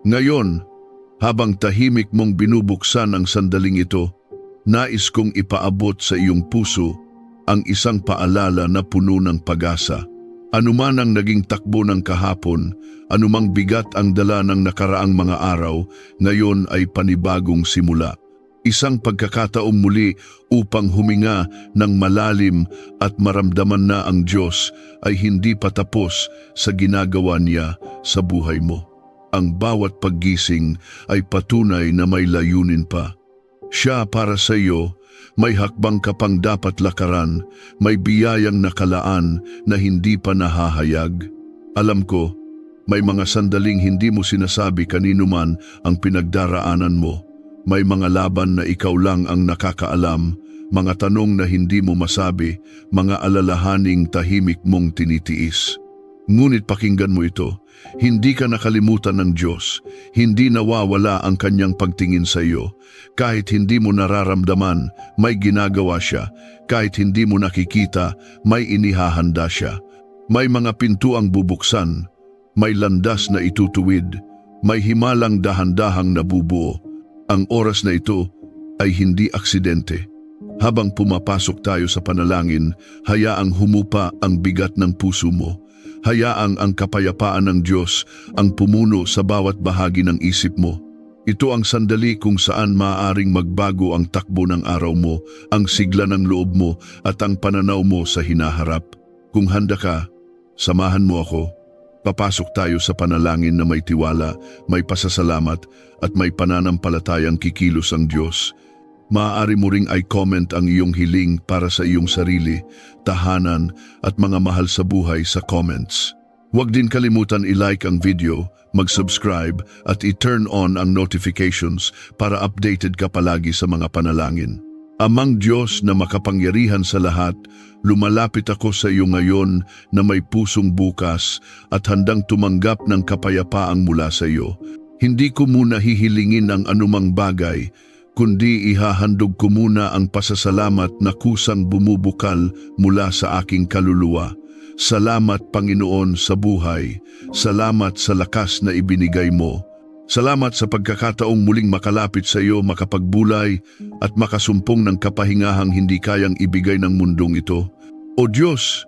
Ngayon, habang tahimik mong binubuksan ang sandaling ito, nais kong ipaabot sa iyong puso ang isang paalala na puno ng pag-asa. Anuman ang naging takbo ng kahapon, anumang bigat ang dala ng nakaraang mga araw, ngayon ay panibagong simula. Isang pagkakataong muli upang huminga ng malalim at maramdaman na ang Diyos ay hindi patapos sa ginagawa niya sa buhay mo. Ang bawat paggising ay patunay na may layunin pa. Siya para sa iyo, may hakbang ka pang dapat lakaran, may biyayang nakalaan na hindi pa nahahayag. Alam ko, may mga sandaling hindi mo sinasabi kanino man ang pinagdaraanan mo. May mga laban na ikaw lang ang nakakaalam, mga tanong na hindi mo masabi, mga alalahaning tahimik mong tinitiis. Ngunit pakinggan mo ito, hindi ka nakalimutan ng Diyos, hindi nawawala ang kanyang pagtingin sa iyo. Kahit hindi mo nararamdaman, may ginagawa siya. Kahit hindi mo nakikita, may inihahanda siya. May mga pintuang bubuksan, may landas na itutuwid, may himalang dahan-dahang nabubuo. Ang oras na ito ay hindi aksidente. Habang pumapasok tayo sa panalangin, hayaang humupa ang bigat ng puso mo. Hayaang ang kapayapaan ng Diyos ang pumuno sa bawat bahagi ng isip mo. Ito ang sandali kung saan maaaring magbago ang takbo ng araw mo, ang sigla ng loob mo at ang pananaw mo sa hinaharap. Kung handa ka, samahan mo ako. Papasok tayo sa panalangin na may tiwala, may pasasalamat at may pananampalatayang kikilos ang Diyos. Maaari mo ring i-comment ang iyong hiling para sa iyong sarili, tahanan at mga mahal sa buhay sa comments. Huwag din kalimutan i-like ang video, mag-subscribe at i-turn on ang notifications para updated ka palagi sa mga panalangin. Amang Diyos na makapangyarihan sa lahat, lumalapit ako sa iyo ngayon na may pusong bukas at handang tumanggap ng kapayapaang mula sa iyo. Hindi ko muna hihilingin ang anumang bagay, kundi ihahandog ko muna ang pasasalamat na kusang bumubukal mula sa aking kaluluwa. Salamat Panginoon sa buhay, salamat sa lakas na ibinigay mo. Salamat sa pagkakataong muling makalapit sa iyo, makapagbulay at makasumpong ng kapahingahang hindi kayang ibigay ng mundong ito. O Diyos,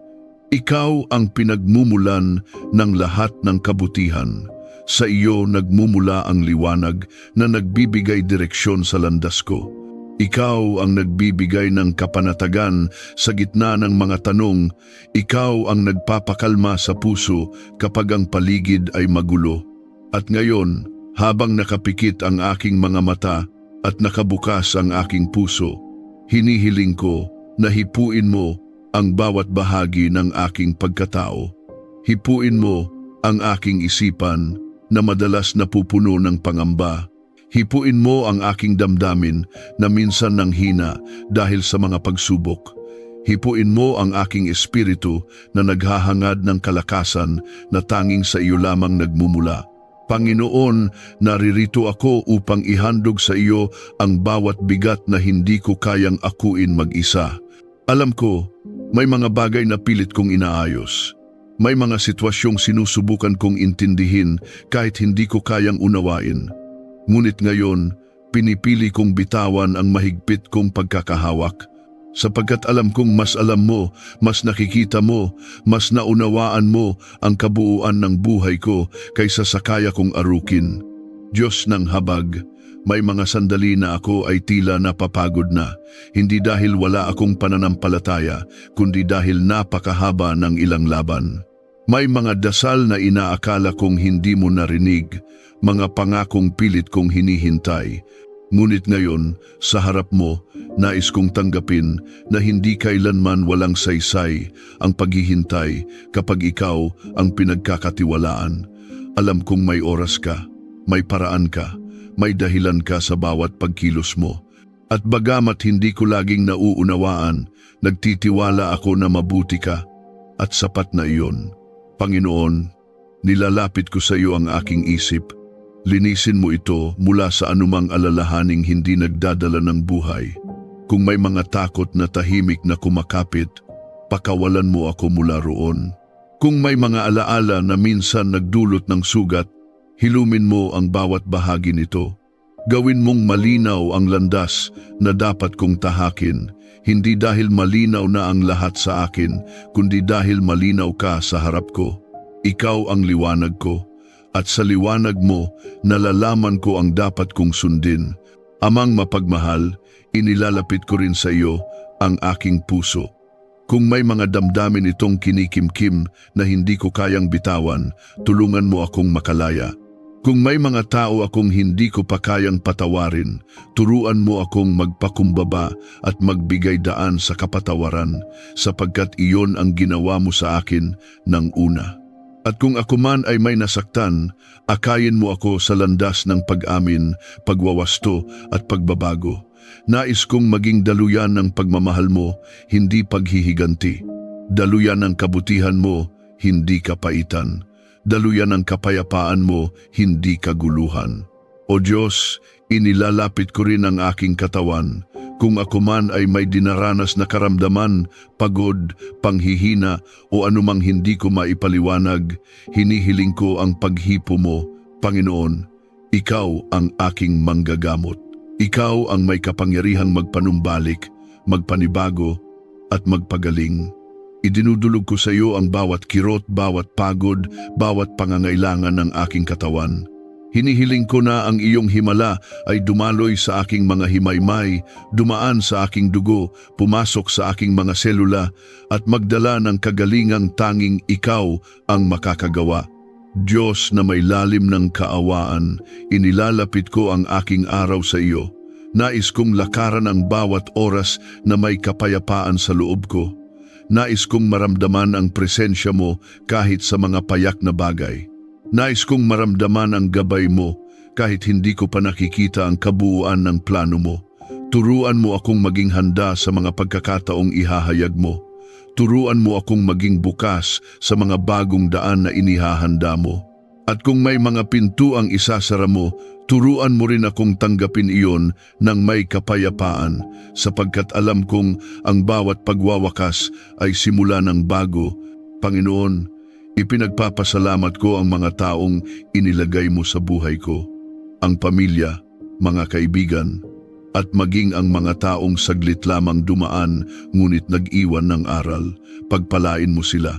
Ikaw ang pinagmumulan ng lahat ng kabutihan. Sa iyo nagmumula ang liwanag na nagbibigay direksyon sa landas ko. Ikaw ang nagbibigay ng kapanatagan sa gitna ng mga tanong. Ikaw ang nagpapakalma sa puso kapag ang paligid ay magulo. At ngayon, habang nakapikit ang aking mga mata at nakabukas ang aking puso, hinihiling ko na hipuin mo ang bawat bahagi ng aking pagkatao. Hipuin mo ang aking isipan na madalas napupuno ng pangamba. Hipuin mo ang aking damdamin na minsan nanghina dahil sa mga pagsubok. Hipuin mo ang aking espiritu na naghahangad ng kalakasan na tanging sa iyo lamang nagmumula. Panginoon, naririto ako upang ihandog sa iyo ang bawat bigat na hindi ko kayang akuin mag-isa. Alam ko, may mga bagay na pilit kong inaayos. May mga sitwasyong sinusubukan kong intindihin kahit hindi ko kayang unawain. Ngunit ngayon, pinipili kong bitawan ang mahigpit kong pagkakahawak. Sapagkat alam kong mas alam mo, mas nakikita mo, mas naunawaan mo ang kabuuan ng buhay ko kaysa sa kaya kong arukin. Diyos ng habag, may mga sandali na ako ay tila napapagod na, hindi dahil wala akong pananampalataya, kundi dahil napakahaba ng ilang laban. May mga dasal na inaakala kong hindi mo narinig, mga pangakong pilit kong hinihintay. Ngunit ngayon, sa harap mo, nais kong tanggapin na hindi kailanman walang saysay ang paghihintay kapag ikaw ang pinagkakatiwalaan. Alam kong may oras ka, may paraan ka, may dahilan ka sa bawat pagkilos mo. At bagamat hindi ko laging nauunawaan, nagtitiwala ako na mabuti ka at sapat na iyon. Panginoon, nilalapit ko sa iyo ang aking isip. Linisin mo ito mula sa anumang alalahaning hindi nagdadala ng buhay. Kung may mga takot na tahimik na kumakapit, pakawalan mo ako mula roon. Kung may mga alaala na minsan nagdulot ng sugat, Hilumin mo ang bawat bahagi nito. Gawin mong malinaw ang landas na dapat kong tahakin, hindi dahil malinaw na ang lahat sa akin, kundi dahil malinaw ka sa harap ko. Ikaw ang liwanag ko, at sa liwanag mo, nalalaman ko ang dapat kong sundin. Amang mapagmahal, inilalapit ko rin sa iyo ang aking puso. Kung may mga damdamin itong kinikimkim na hindi ko kayang bitawan, tulungan mo akong makalaya. Kung may mga tao akong hindi ko pa kayang patawarin, turuan mo akong magpakumbaba at magbigay daan sa kapatawaran, sapagkat iyon ang ginawa mo sa akin ng una. At kung ako man ay may nasaktan, akayin mo ako sa landas ng pag-amin, pagwawasto at pagbabago. Nais kong maging daluyan ng pagmamahal mo, hindi paghihiganti. Daluyan ng kabutihan mo, hindi kapaitan. Daluyan ng kapayapaan mo, hindi kaguluhan. O Diyos, inilalapit ko rin ang aking katawan. Kung ako man ay may dinaranas na karamdaman, pagod, panghihina o anumang hindi ko maipaliwanag, hinihiling ko ang paghipo mo, Panginoon. Ikaw ang aking manggagamot. Ikaw ang may kapangyarihang magpanumbalik, magpanibago at magpagaling. Idinudulog ko sa iyo ang bawat kirot, bawat pagod, bawat pangangailangan ng aking katawan. Hinihiling ko na ang iyong himala ay dumaloy sa aking mga himaymay, dumaan sa aking dugo, pumasok sa aking mga selula, at magdala ng kagalingang tanging ikaw ang makakagawa. Diyos na may lalim ng kaawaan, inilalapit ko ang aking araw sa iyo. Nais kong lakaran ang bawat oras na may kapayapaan sa loob ko. Nais kong maramdaman ang presensya mo kahit sa mga payak na bagay. Nais kong maramdaman ang gabay mo kahit hindi ko pa nakikita ang kabuuan ng plano mo. Turuan mo akong maging handa sa mga pagkakataong ihahayag mo. Turuan mo akong maging bukas sa mga bagong daan na inihahanda mo. At kung may mga pintuang isasara mo, turuan mo rin akong tanggapin iyon ng may kapayapaan, sapagkat alam kong ang bawat pagwawakas ay simula ng bago. Panginoon, ipinagpapasalamat ko ang mga taong inilagay mo sa buhay ko, ang pamilya, mga kaibigan, at maging ang mga taong saglit lamang dumaan ngunit nag-iwan ng aral. Pagpalain mo sila.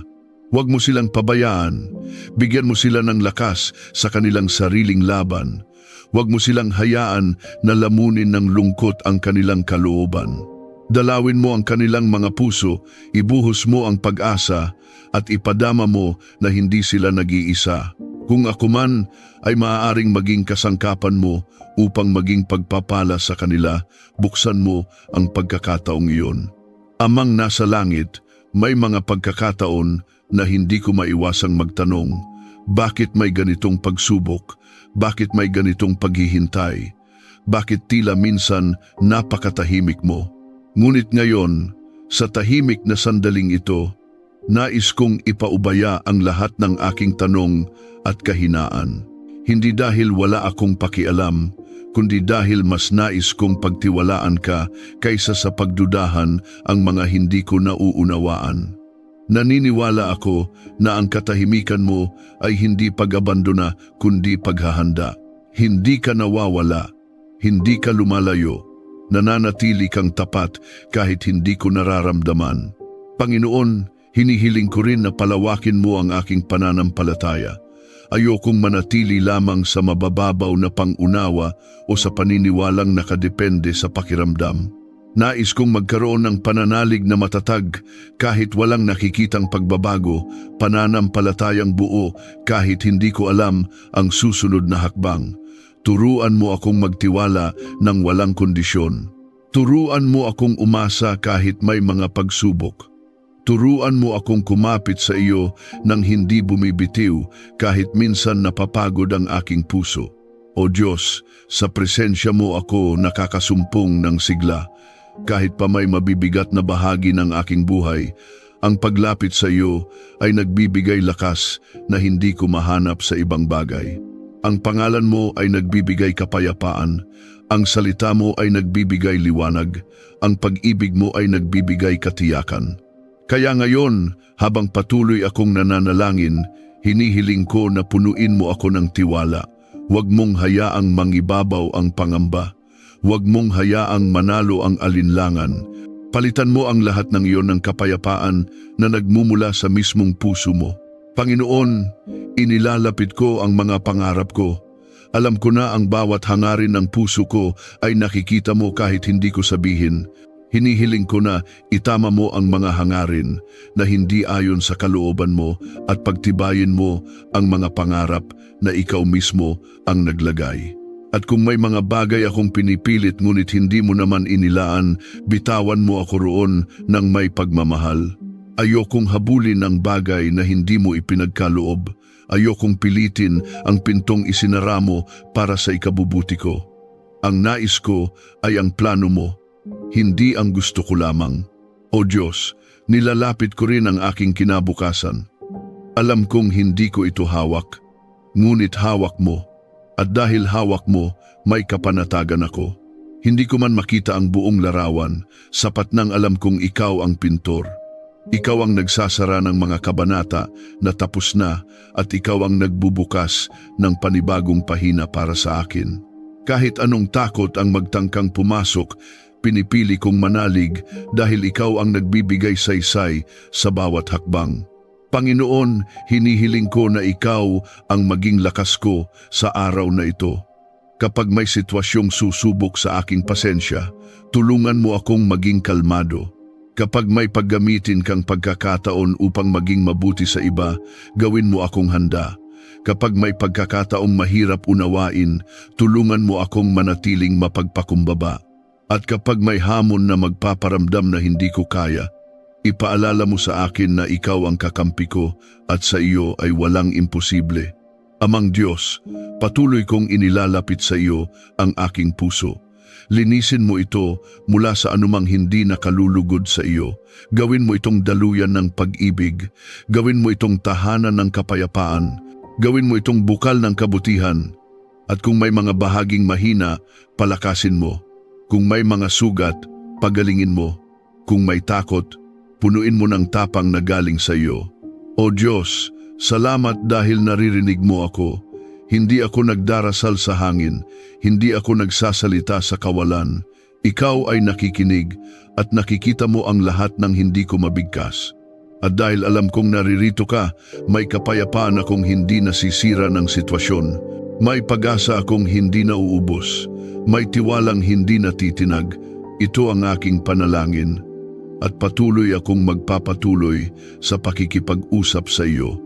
Huwag mo silang pabayaan. Bigyan mo sila ng lakas sa kanilang sariling laban. Huwag mo silang hayaan na lamunin ng lungkot ang kanilang kalooban. Dalawin mo ang kanilang mga puso, ibuhos mo ang pag-asa, at ipadama mo na hindi sila nag-iisa. Kung ako man ay maaaring maging kasangkapan mo upang maging pagpapala sa kanila, buksan mo ang pagkakataong iyon. Amang nasa langit, may mga pagkakataon na hindi ko maiwasang magtanong, bakit may ganitong pagsubok? Bakit may ganitong paghihintay? Bakit tila minsan napakatahimik mo? Ngunit ngayon, sa tahimik na sandaling ito, nais kong ipaubaya ang lahat ng aking tanong at kahinaan. Hindi dahil wala akong pakialam, kundi dahil mas nais kong pagtiwalaan ka kaysa sa pagdudahan ang mga hindi ko nauunawaan. Naniniwala ako na ang katahimikan mo ay hindi pag-abandona kundi paghahanda. Hindi ka nawawala, hindi ka lumalayo, nananatili kang tapat kahit hindi ko nararamdaman. Panginoon, hinihiling ko rin na palawakin mo ang aking pananampalataya. Ayokong manatili lamang sa mabababaw na pangunawa o sa paniniwalang nakadepende sa pakiramdam. Nais kong magkaroon ng pananalig na matatag kahit walang nakikitang pagbabago, pananampalatayang buo kahit hindi ko alam ang susunod na hakbang. Turuan mo akong magtiwala ng walang kondisyon. Turuan mo akong umasa kahit may mga pagsubok. Turuan mo akong kumapit sa iyo nang hindi bumibitiw kahit minsan napapagod ang aking puso. O Diyos, sa presensya mo ako nakakasumpong ng sigla. Kahit pa may mabibigat na bahagi ng aking buhay, ang paglapit sa iyo ay nagbibigay lakas na hindi ko mahanap sa ibang bagay. Ang pangalan mo ay nagbibigay kapayapaan, ang salita mo ay nagbibigay liwanag, ang pag-ibig mo ay nagbibigay katiyakan. Kaya ngayon, habang patuloy akong nananalangin, Hinihiling ko na punuin mo ako ng tiwala. Huwag mong hayaang mangibabaw ang pangamba. Huwag mong hayaang manalo ang alinlangan. Palitan mo ang lahat ng iyon ng kapayapaan na nagmumula sa mismong puso mo. Panginoon, inilalapit ko ang mga pangarap ko. Alam ko na ang bawat hangarin ng puso ko ay nakikita mo kahit hindi ko sabihin. Hinihiling ko na itama mo ang mga hangarin na hindi ayon sa kalooban mo at pagtibayin mo ang mga pangarap na ikaw mismo ang naglagay. At kung may mga bagay akong pinipilit ngunit hindi mo naman inilaan, bitawan mo ako roon ng may pagmamahal. Ayokong habulin ang bagay na hindi mo ipinagkaloob. Ayokong pilitin ang pintong isinara mo para sa ikabubuti ko. Ang nais ko ay ang plano mo, hindi ang gusto ko lamang. O Diyos, nilalapit ko rin ang aking kinabukasan. Alam kong hindi ko ito hawak, ngunit hawak mo. At dahil hawak mo, may kapanatagan ako. Hindi ko man makita ang buong larawan, sapat nang alam kong ikaw ang pintor. Ikaw ang nagsasara ng mga kabanata na tapos na at ikaw ang nagbubukas ng panibagong pahina para sa akin. Kahit anong takot ang magtangkang pumasok, pinipili kong manalig dahil ikaw ang nagbibigay saysay sa bawat hakbang. Panginoon, hinihiling ko na ikaw ang maging lakas ko sa araw na ito. Kapag may sitwasyong susubok sa aking pasensya, tulungan mo akong maging kalmado. Kapag may paggamitin kang pagkakataon upang maging mabuti sa iba, gawin mo akong handa. Kapag may pagkakataong mahirap unawain, tulungan mo akong manatiling mapagpakumbaba. At kapag may hamon na magpaparamdam na hindi ko kaya, ipaalala mo sa akin na ikaw ang kakampi ko at sa iyo ay walang imposible. Amang Diyos, patuloy kong inilalapit sa iyo ang aking puso. Linisin mo ito mula sa anumang hindi nakalulugod sa iyo. Gawin mo itong daluyan ng pag-ibig. Gawin mo itong tahanan ng kapayapaan. Gawin mo itong bukal ng kabutihan. At kung may mga bahaging mahina, palakasin mo. Kung may mga sugat, pagalingin mo. Kung may takot, punuin mo ng tapang na galing sa iyo. O Diyos, salamat dahil naririnig mo ako. Hindi ako nagdarasal sa hangin, hindi ako nagsasalita sa kawalan. Ikaw ay nakikinig at nakikita mo ang lahat ng hindi ko mabigkas. At dahil alam kong naririto ka, may kapayapaan akong hindi nasisira ng sitwasyon. May pag-asa akong hindi nauubos. May tiwalang hindi natitinag. Ito ang aking panalangin. At patuloy akong magpapatuloy sa pakikipag-usap sa iyo.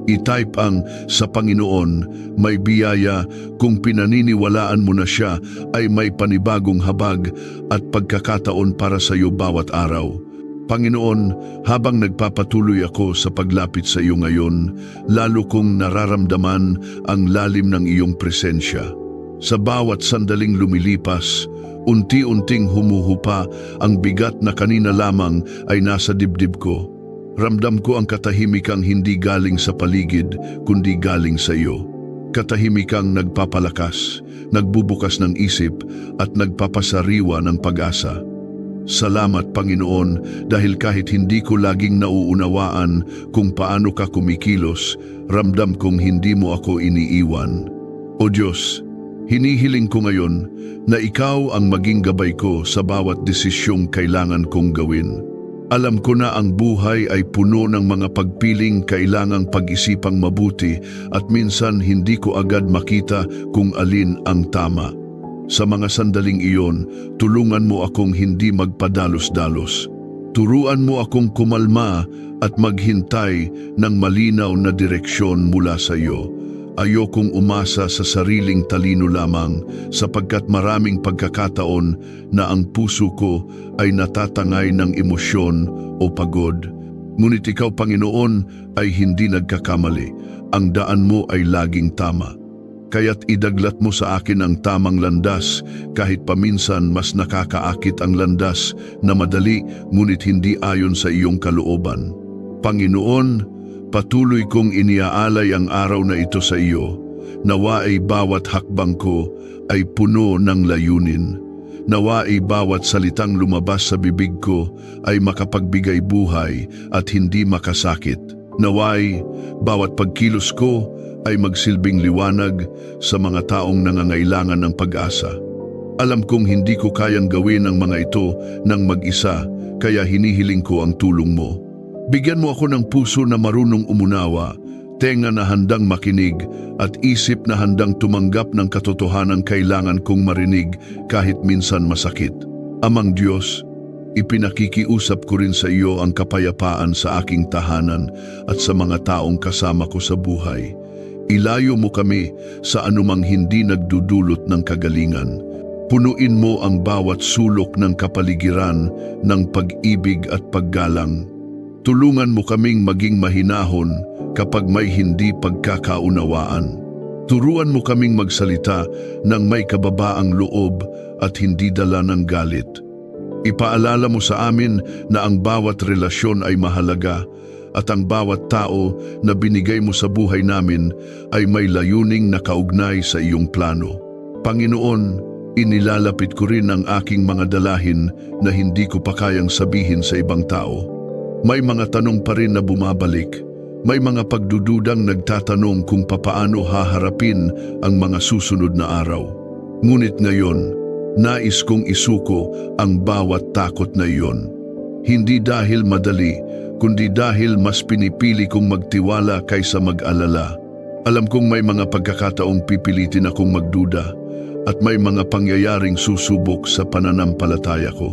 I-type ang sa Panginoon, may biyaya, kung pinaniniwalaan mo na siya ay may panibagong habag at pagkakataon para sa iyo bawat araw. Panginoon, habang nagpapatuloy ako sa paglapit sa iyo ngayon, lalo kong nararamdaman ang lalim ng iyong presensya. Sa bawat sandaling lumilipas, unti-unting humuhupa ang bigat na kanina lamang ay nasa dibdib ko. Ramdam ko ang katahimikang hindi galing sa paligid, kundi galing sa iyo. Katahimikang nagpapalakas, nagbubukas ng isip at nagpapasariwa ng pag-asa. Salamat Panginoon dahil kahit hindi ko laging nauunawaan kung paano ka kumikilos, ramdam kong hindi mo ako iniiwan. O Diyos, hinihiling ko ngayon na ikaw ang maging gabay ko sa bawat desisyong kailangan kong gawin. Alam ko na ang buhay ay puno ng mga pagpiling kailangang pag-isipang mabuti at minsan hindi ko agad makita kung alin ang tama. Sa mga sandaling iyon, tulungan mo akong hindi magpadalos-dalos. Turuan mo akong kumalma at maghintay ng malinaw na direksyon mula sa iyo. Ayokong umasa sa sariling talino lamang sapagkat maraming pagkakataon na ang puso ko ay natatangay ng emosyon o pagod. Ngunit ikaw, Panginoon, ay hindi nagkakamali. Ang daan mo ay laging tama. Kaya't idaglat mo sa akin ang tamang landas kahit paminsan mas nakakaakit ang landas na madali ngunit hindi ayon sa iyong kalooban. Panginoon, patuloy kong iniaalay ang araw na ito sa iyo. Nawa ay bawat hakbang ko ay puno ng layunin. Nawa ay bawat salitang lumabas sa bibig ko ay makapagbigay buhay at hindi makasakit. Naway, bawat pagkilos ko ay magsilbing liwanag sa mga taong nangangailangan ng pag-asa. Alam kong hindi ko kayang gawin ang mga ito ng mag-isa, kaya hinihiling ko ang tulong mo. Bigyan mo ako ng puso na marunong umunawa, tenga na handang makinig at isip na handang tumanggap ng katotohanan kailangan kong marinig kahit minsan masakit. Amang Diyos, ipinakikiusap ko rin sa iyo ang kapayapaan sa aking tahanan at sa mga taong kasama ko sa buhay. Ilayo mo kami sa anumang hindi nagdudulot ng kagalingan. Punuin mo ang bawat sulok ng kapaligiran ng pag-ibig at paggalang. Tulungan mo kaming maging mahinahon kapag may hindi pagkakaunawaan. Turuan mo kaming magsalita ng may kababaang loob at hindi dala ng galit. Ipaalala mo sa amin na ang bawat relasyon ay mahalaga at ang bawat tao na binigay mo sa buhay namin ay may layuning nakaugnay sa iyong plano. Panginoon, inilalapit ko rin ang aking mga dalahin na hindi ko pa kayang sabihin sa ibang tao. May mga tanong pa rin na bumabalik. May mga pagdududang nagtatanong kung papaano haharapin ang mga susunod na araw. Ngunit ngayon, nais kong isuko ang bawat takot na iyon. Hindi dahil madali, kundi dahil mas pinipili kong magtiwala kaysa mag-alala. Alam kong may mga pagkakataong pipilitin akong magduda at may mga pangyayaring susubok sa pananampalataya ko.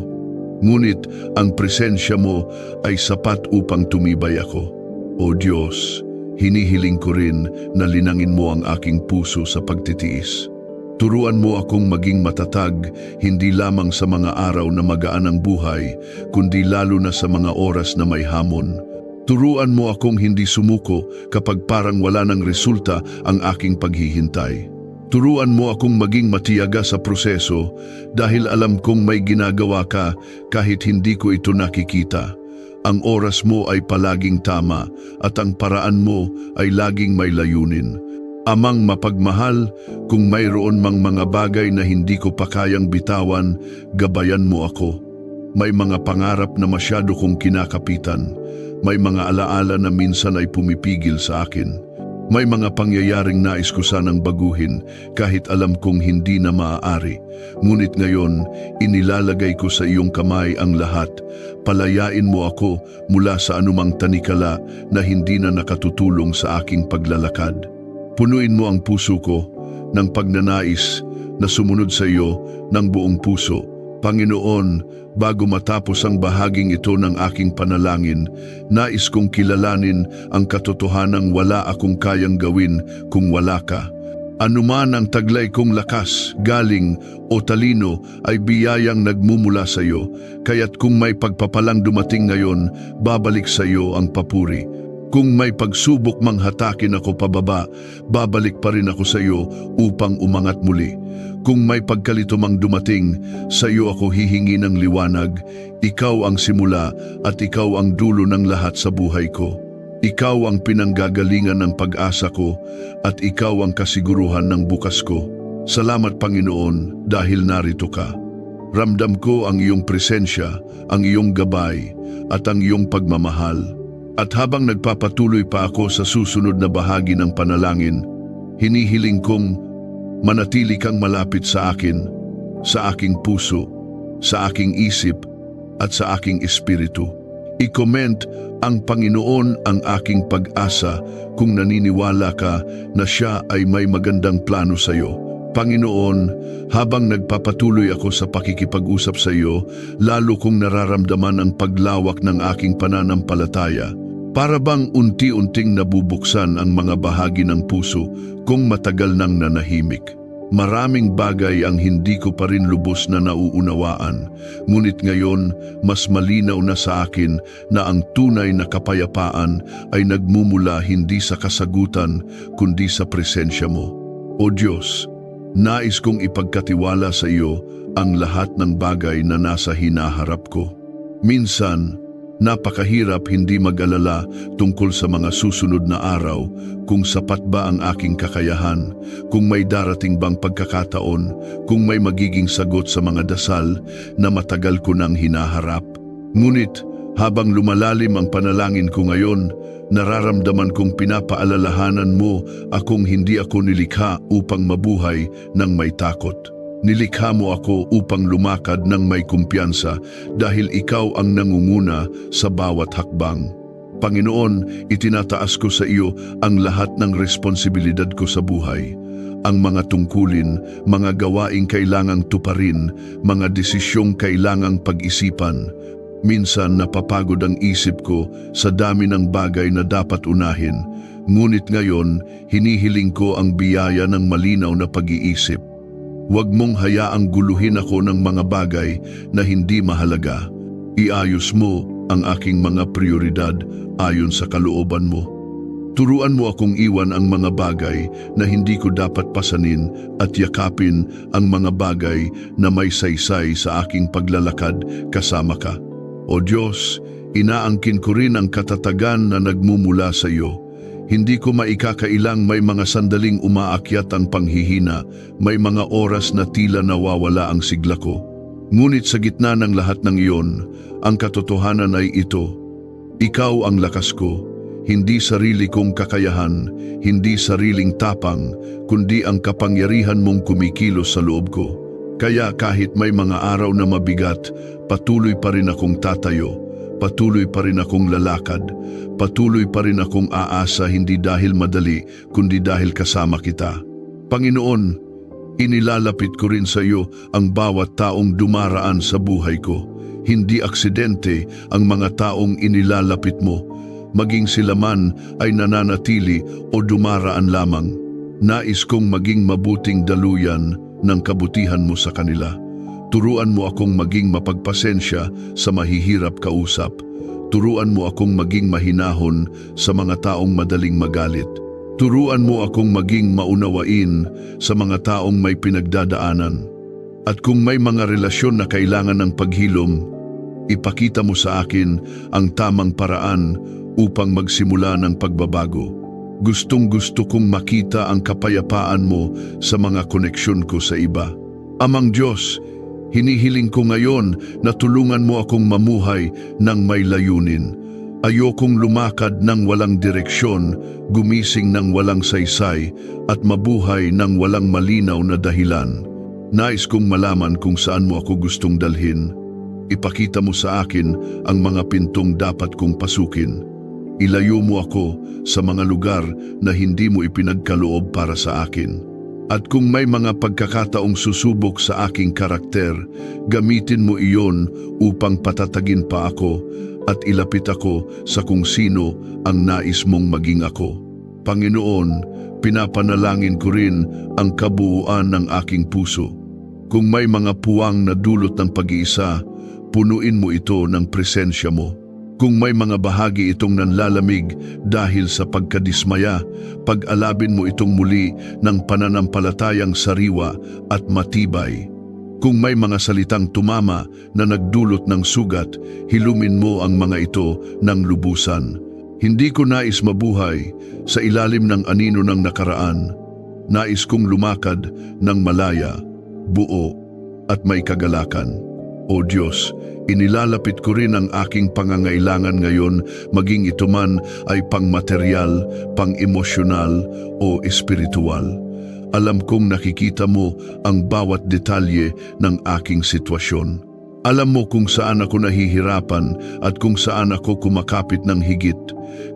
Ngunit ang presensya mo ay sapat upang tumibay ako. O Diyos, hinihiling ko rin na linangin mo ang aking puso sa pagtitiis. Turuan mo akong maging matatag, hindi lamang sa mga araw na magaan ang buhay, kundi lalo na sa mga oras na may hamon. Turuan mo akong hindi sumuko kapag parang wala ng resulta ang aking paghihintay. Turuan mo akong maging matiyaga sa proseso dahil alam kong may ginagawa ka kahit hindi ko ito nakikita. Ang oras mo ay palaging tama at ang paraan mo ay laging may layunin. Amang mapagmahal, kung mayroon mang mga bagay na hindi ko pa kayang bitawan, gabayan mo ako. May mga pangarap na masyado kong kinakapitan. May mga alaala na minsan ay pumipigil sa akin. May mga pangyayaring nais ko sanang baguhin kahit alam kong hindi na maaari. Ngunit ngayon, inilalagay ko sa iyong kamay ang lahat. Palayain mo ako mula sa anumang tanikala na hindi na nakatutulong sa aking paglalakad. Punuin mo ang puso ko ng pagnanais na sumunod sa iyo ng buong puso. Panginoon, bago matapos ang bahaging ito ng aking panalangin, nais kong kilalanin ang katotohanang wala akong kayang gawin kung wala ka. Anuman ang taglay kong lakas, galing o talino ay biyayang nagmumula sa iyo, kaya't kung may pagpapalang dumating ngayon, babalik sa iyo ang papuri. Kung may pagsubok mang hatakin ako pababa, babalik pa rin ako sa iyo upang umangat muli. Kung may pagkalito mang dumating, sa iyo ako hihingi ng liwanag. Ikaw ang simula at ikaw ang dulo ng lahat sa buhay ko. Ikaw ang pinanggagalingan ng pag-asa ko at ikaw ang kasiguruhan ng bukas ko. Salamat Panginoon dahil narito ka. Ramdam ko ang iyong presensya, ang iyong gabay at ang iyong pagmamahal. At habang nagpapatuloy pa ako sa susunod na bahagi ng panalangin, hinihiling kong manatili kang malapit sa akin, sa aking puso, sa aking isip, at sa aking espiritu. I-comment ang Panginoon ang aking pag-asa kung naniniwala ka na siya ay may magandang plano sa iyo. Panginoon, habang nagpapatuloy ako sa pakikipag-usap sa iyo, lalo kong nararamdaman ang paglawak ng aking pananampalataya. Para bang unti-unting nabubuksan ang mga bahagi ng puso kung matagal nang nanahimik. Maraming bagay ang hindi ko pa rin lubos na nauunawaan, ngunit ngayon mas malinaw na sa akin na ang tunay na kapayapaan ay nagmumula hindi sa kasagutan kundi sa presensya mo. O Diyos, nais kong ipagkatiwala sa iyo ang lahat ng bagay na nasa hinaharap ko. Minsan, napakahirap hindi mag-alala tungkol sa mga susunod na araw, kung sapat ba ang aking kakayahan, kung may darating bang pagkakataon, kung may magiging sagot sa mga dasal na matagal ko nang hinaharap. Ngunit Habang lumalalim ang panalangin ko ngayon, nararamdaman kong pinapaalalahanan mo akong hindi ako nilikha upang mabuhay ng may takot. Nilikha mo ako upang lumakad ng may kumpiyansa dahil ikaw ang nangunguna sa bawat hakbang. Panginoon, itinataas ko sa iyo ang lahat ng responsibilidad ko sa buhay. Ang mga tungkulin, mga gawaing kailangang tuparin, mga desisyong kailangang pag-isipan. Minsan napapagod ang isip ko sa dami ng bagay na dapat unahin, ngunit ngayon hinihiling ko ang biyaya ng malinaw na pag-iisip. Huwag mong hayaang guluhin ako ng mga bagay na hindi mahalaga. Iayos mo ang aking mga prioridad ayon sa kalooban mo. Turuan mo akong iwan ang mga bagay na hindi ko dapat pasanin at yakapin ang mga bagay na may saysay sa aking paglalakad kasama ka. O Diyos, inaangkin ko rin ang katatagan na nagmumula sa iyo. Hindi ko maikakailang may mga sandaling umaakyat ang panghihina, may mga oras na tila nawawala ang sigla ko. Ngunit sa gitna ng lahat ng iyon, ang katotohanan ay ito. Ikaw ang lakas ko, hindi sarili kong kakayahan, hindi sariling tapang, kundi ang kapangyarihan mong kumikilos sa loob ko. Kaya kahit may mga araw na mabigat, patuloy pa rin akong tatayo, patuloy pa rin akong lalakad, patuloy pa rin akong aasa hindi dahil madali, kundi dahil kasama kita. Panginoon, inilalapit ko rin sa iyo ang bawat taong dumaraan sa buhay ko. Hindi aksidente ang mga taong inilalapit mo, maging sila man ay nananatili o dumaraan lamang. Nais kong maging mabuting daluyan ng kabutihan mo sa kanila. Turuan mo akong maging mapagpasensya sa mahihirap kausap. Turuan mo akong maging mahinahon sa mga taong madaling magalit. Turuan mo akong maging maunawain sa mga taong may pinagdadaanan. At kung may mga relasyon na kailangan ng paghilom, ipakita mo sa akin ang tamang paraan upang magsimula ng pagbabago. Gustong-gusto kong makita ang kapayapaan mo sa mga koneksyon ko sa iba. Amang Diyos, hinihiling ko ngayon na tulungan mo akong mamuhay ng may layunin. Ayokong lumakad ng walang direksyon, gumising ng walang saysay, at mabuhay ng walang malinaw na dahilan. Nais kong malaman kung saan mo ako gustong dalhin. Ipakita mo sa akin ang mga pintong dapat kong pasukin. Ilayo mo ako sa mga lugar na hindi mo ipinagkaloob para sa akin. At kung may mga pagkakataong susubok sa aking karakter, gamitin mo iyon upang patatagin pa ako at ilapit ako sa kung sino ang nais mong maging ako. Panginoon, pinapanalangin ko rin ang kabuuan ng aking puso. Kung may mga puwang na dulot ng pag-iisa, punuin mo ito ng presensya mo. Kung may mga bahagi itong nanlalamig dahil sa pagkadismaya, pag-alabin mo itong muli ng pananampalatayang sariwa at matibay. Kung may mga salitang tumama na nagdulot ng sugat, hilumin mo ang mga ito ng lubusan. Hindi ko nais mabuhay sa ilalim ng anino ng nakaraan. Nais kong lumakad ng malaya, buo at may kagalakan. O Diyos, inilalapit ko rin ang aking pangangailangan ngayon, maging ito man ay pang-material, pang-emosyonal o espiritual. Alam kong nakikita mo ang bawat detalye ng aking sitwasyon. Alam mo kung saan ako nahihirapan at kung saan ako kumakapit ng higit,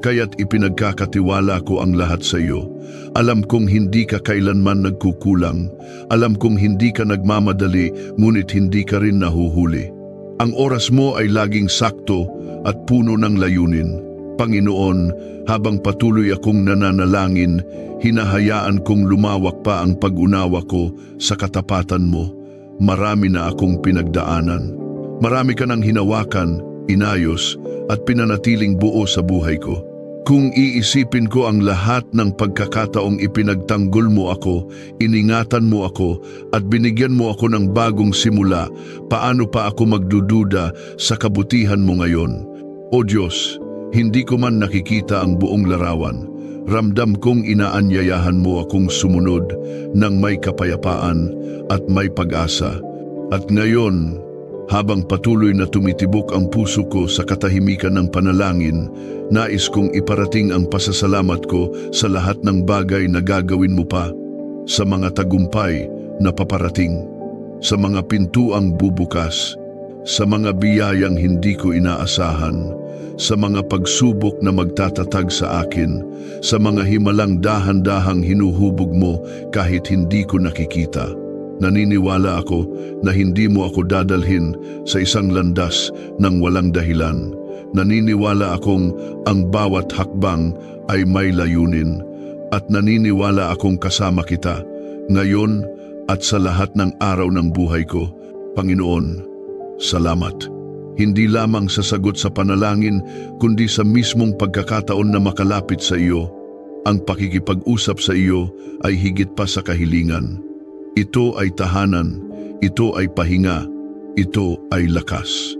kaya't ipinagkakatiwala ko ang lahat sa iyo. Alam kong hindi ka kailanman nagkukulang. Alam kong hindi ka nagmamadali, ngunit hindi ka rin nahuhuli. Ang oras mo ay laging sakto at puno ng layunin. Panginoon, habang patuloy akong nananalangin, hinahayaan kong lumawak pa ang pag-unawa ko sa katapatan mo. Marami na akong pinagdaanan. Marami ka nang hinawakan, inayos, at pinanatiling buo sa buhay ko. Kung iisipin ko ang lahat ng pagkakataong ipinagtanggol mo ako, iningatan mo ako, at binigyan mo ako ng bagong simula, paano pa ako magdududa sa kabutihan mo ngayon? O Diyos, hindi ko man nakikita ang buong larawan. Ramdam kong inaanyayahan mo akong sumunod ng may kapayapaan at may pag-asa. At ngayon, Habang patuloy na tumitibok ang puso ko sa katahimikan ng panalangin, nais kong iparating ang pasasalamat ko sa lahat ng bagay na gagawin mo pa, sa mga tagumpay na paparating, sa mga pintuang bubukas, sa mga biyayang hindi ko inaasahan, sa mga pagsubok na magtatatag sa akin, sa mga himalang dahan-dahang hinuhubog mo kahit hindi ko nakikita. Naniniwala ako na hindi mo ako dadalhin sa isang landas ng walang dahilan. Naniniwala akong ang bawat hakbang ay may layunin at naniniwala akong kasama kita ngayon at sa lahat ng araw ng buhay ko. Panginoon, salamat. Hindi lamang sa sagot sa panalangin kundi sa mismong pagkakataon na makalapit sa iyo. Ang pakikipag-usap sa iyo ay higit pa sa kahilingan. Ito ay tahanan, ito ay pahinga, ito ay lakas.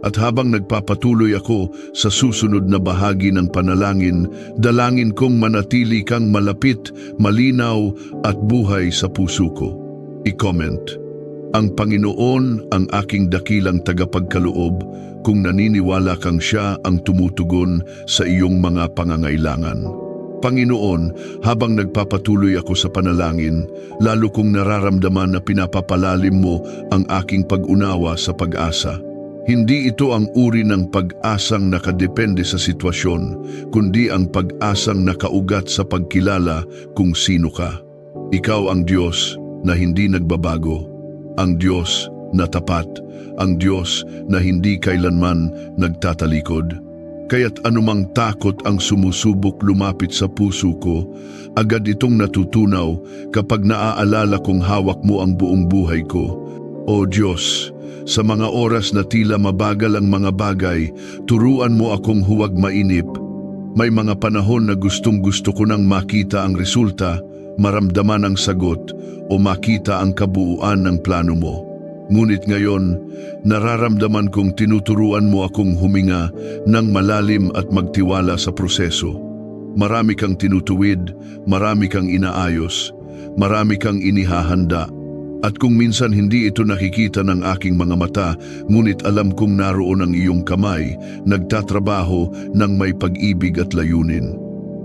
At habang nagpapatuloy ako sa susunod na bahagi ng panalangin, dalangin kong manatili kang malapit, malinaw at buhay sa puso ko. I-comment, ang Panginoon ang aking dakilang tagapagkaloob kung naniniwala kang siya ang tumutugon sa iyong mga pangangailangan. Panginoon, habang nagpapatuloy ako sa panalangin, lalo kong nararamdaman na pinapapalalim mo ang aking pag-unawa sa pag-asa. Hindi ito ang uri ng pag-asang nakadepende sa sitwasyon, kundi ang pag-asang nakaugat sa pagkilala kung sino ka. Ikaw ang Diyos na hindi nagbabago, ang Diyos na tapat, ang Diyos na hindi kailanman nagtatalikod. Kaya't anumang takot ang sumusubok lumapit sa puso ko, agad itong natutunaw kapag naaalala kong hawak mo ang buong buhay ko. O Diyos, sa mga oras na tila mabagal ang mga bagay, turuan mo akong huwag mainip. May mga panahon na gustong-gusto ko nang makita ang resulta, maramdaman ang sagot, o makita ang kabuuan ng plano mo. Ngunit ngayon, nararamdaman kong tinuturuan mo akong huminga ng malalim at magtiwala sa proseso. Marami kang tinutuwid, marami kang inaayos, marami kang inihahanda. At kung minsan hindi ito nakikita ng aking mga mata, ngunit alam kong naroon ang iyong kamay, nagtatrabaho ng may pag-ibig at layunin.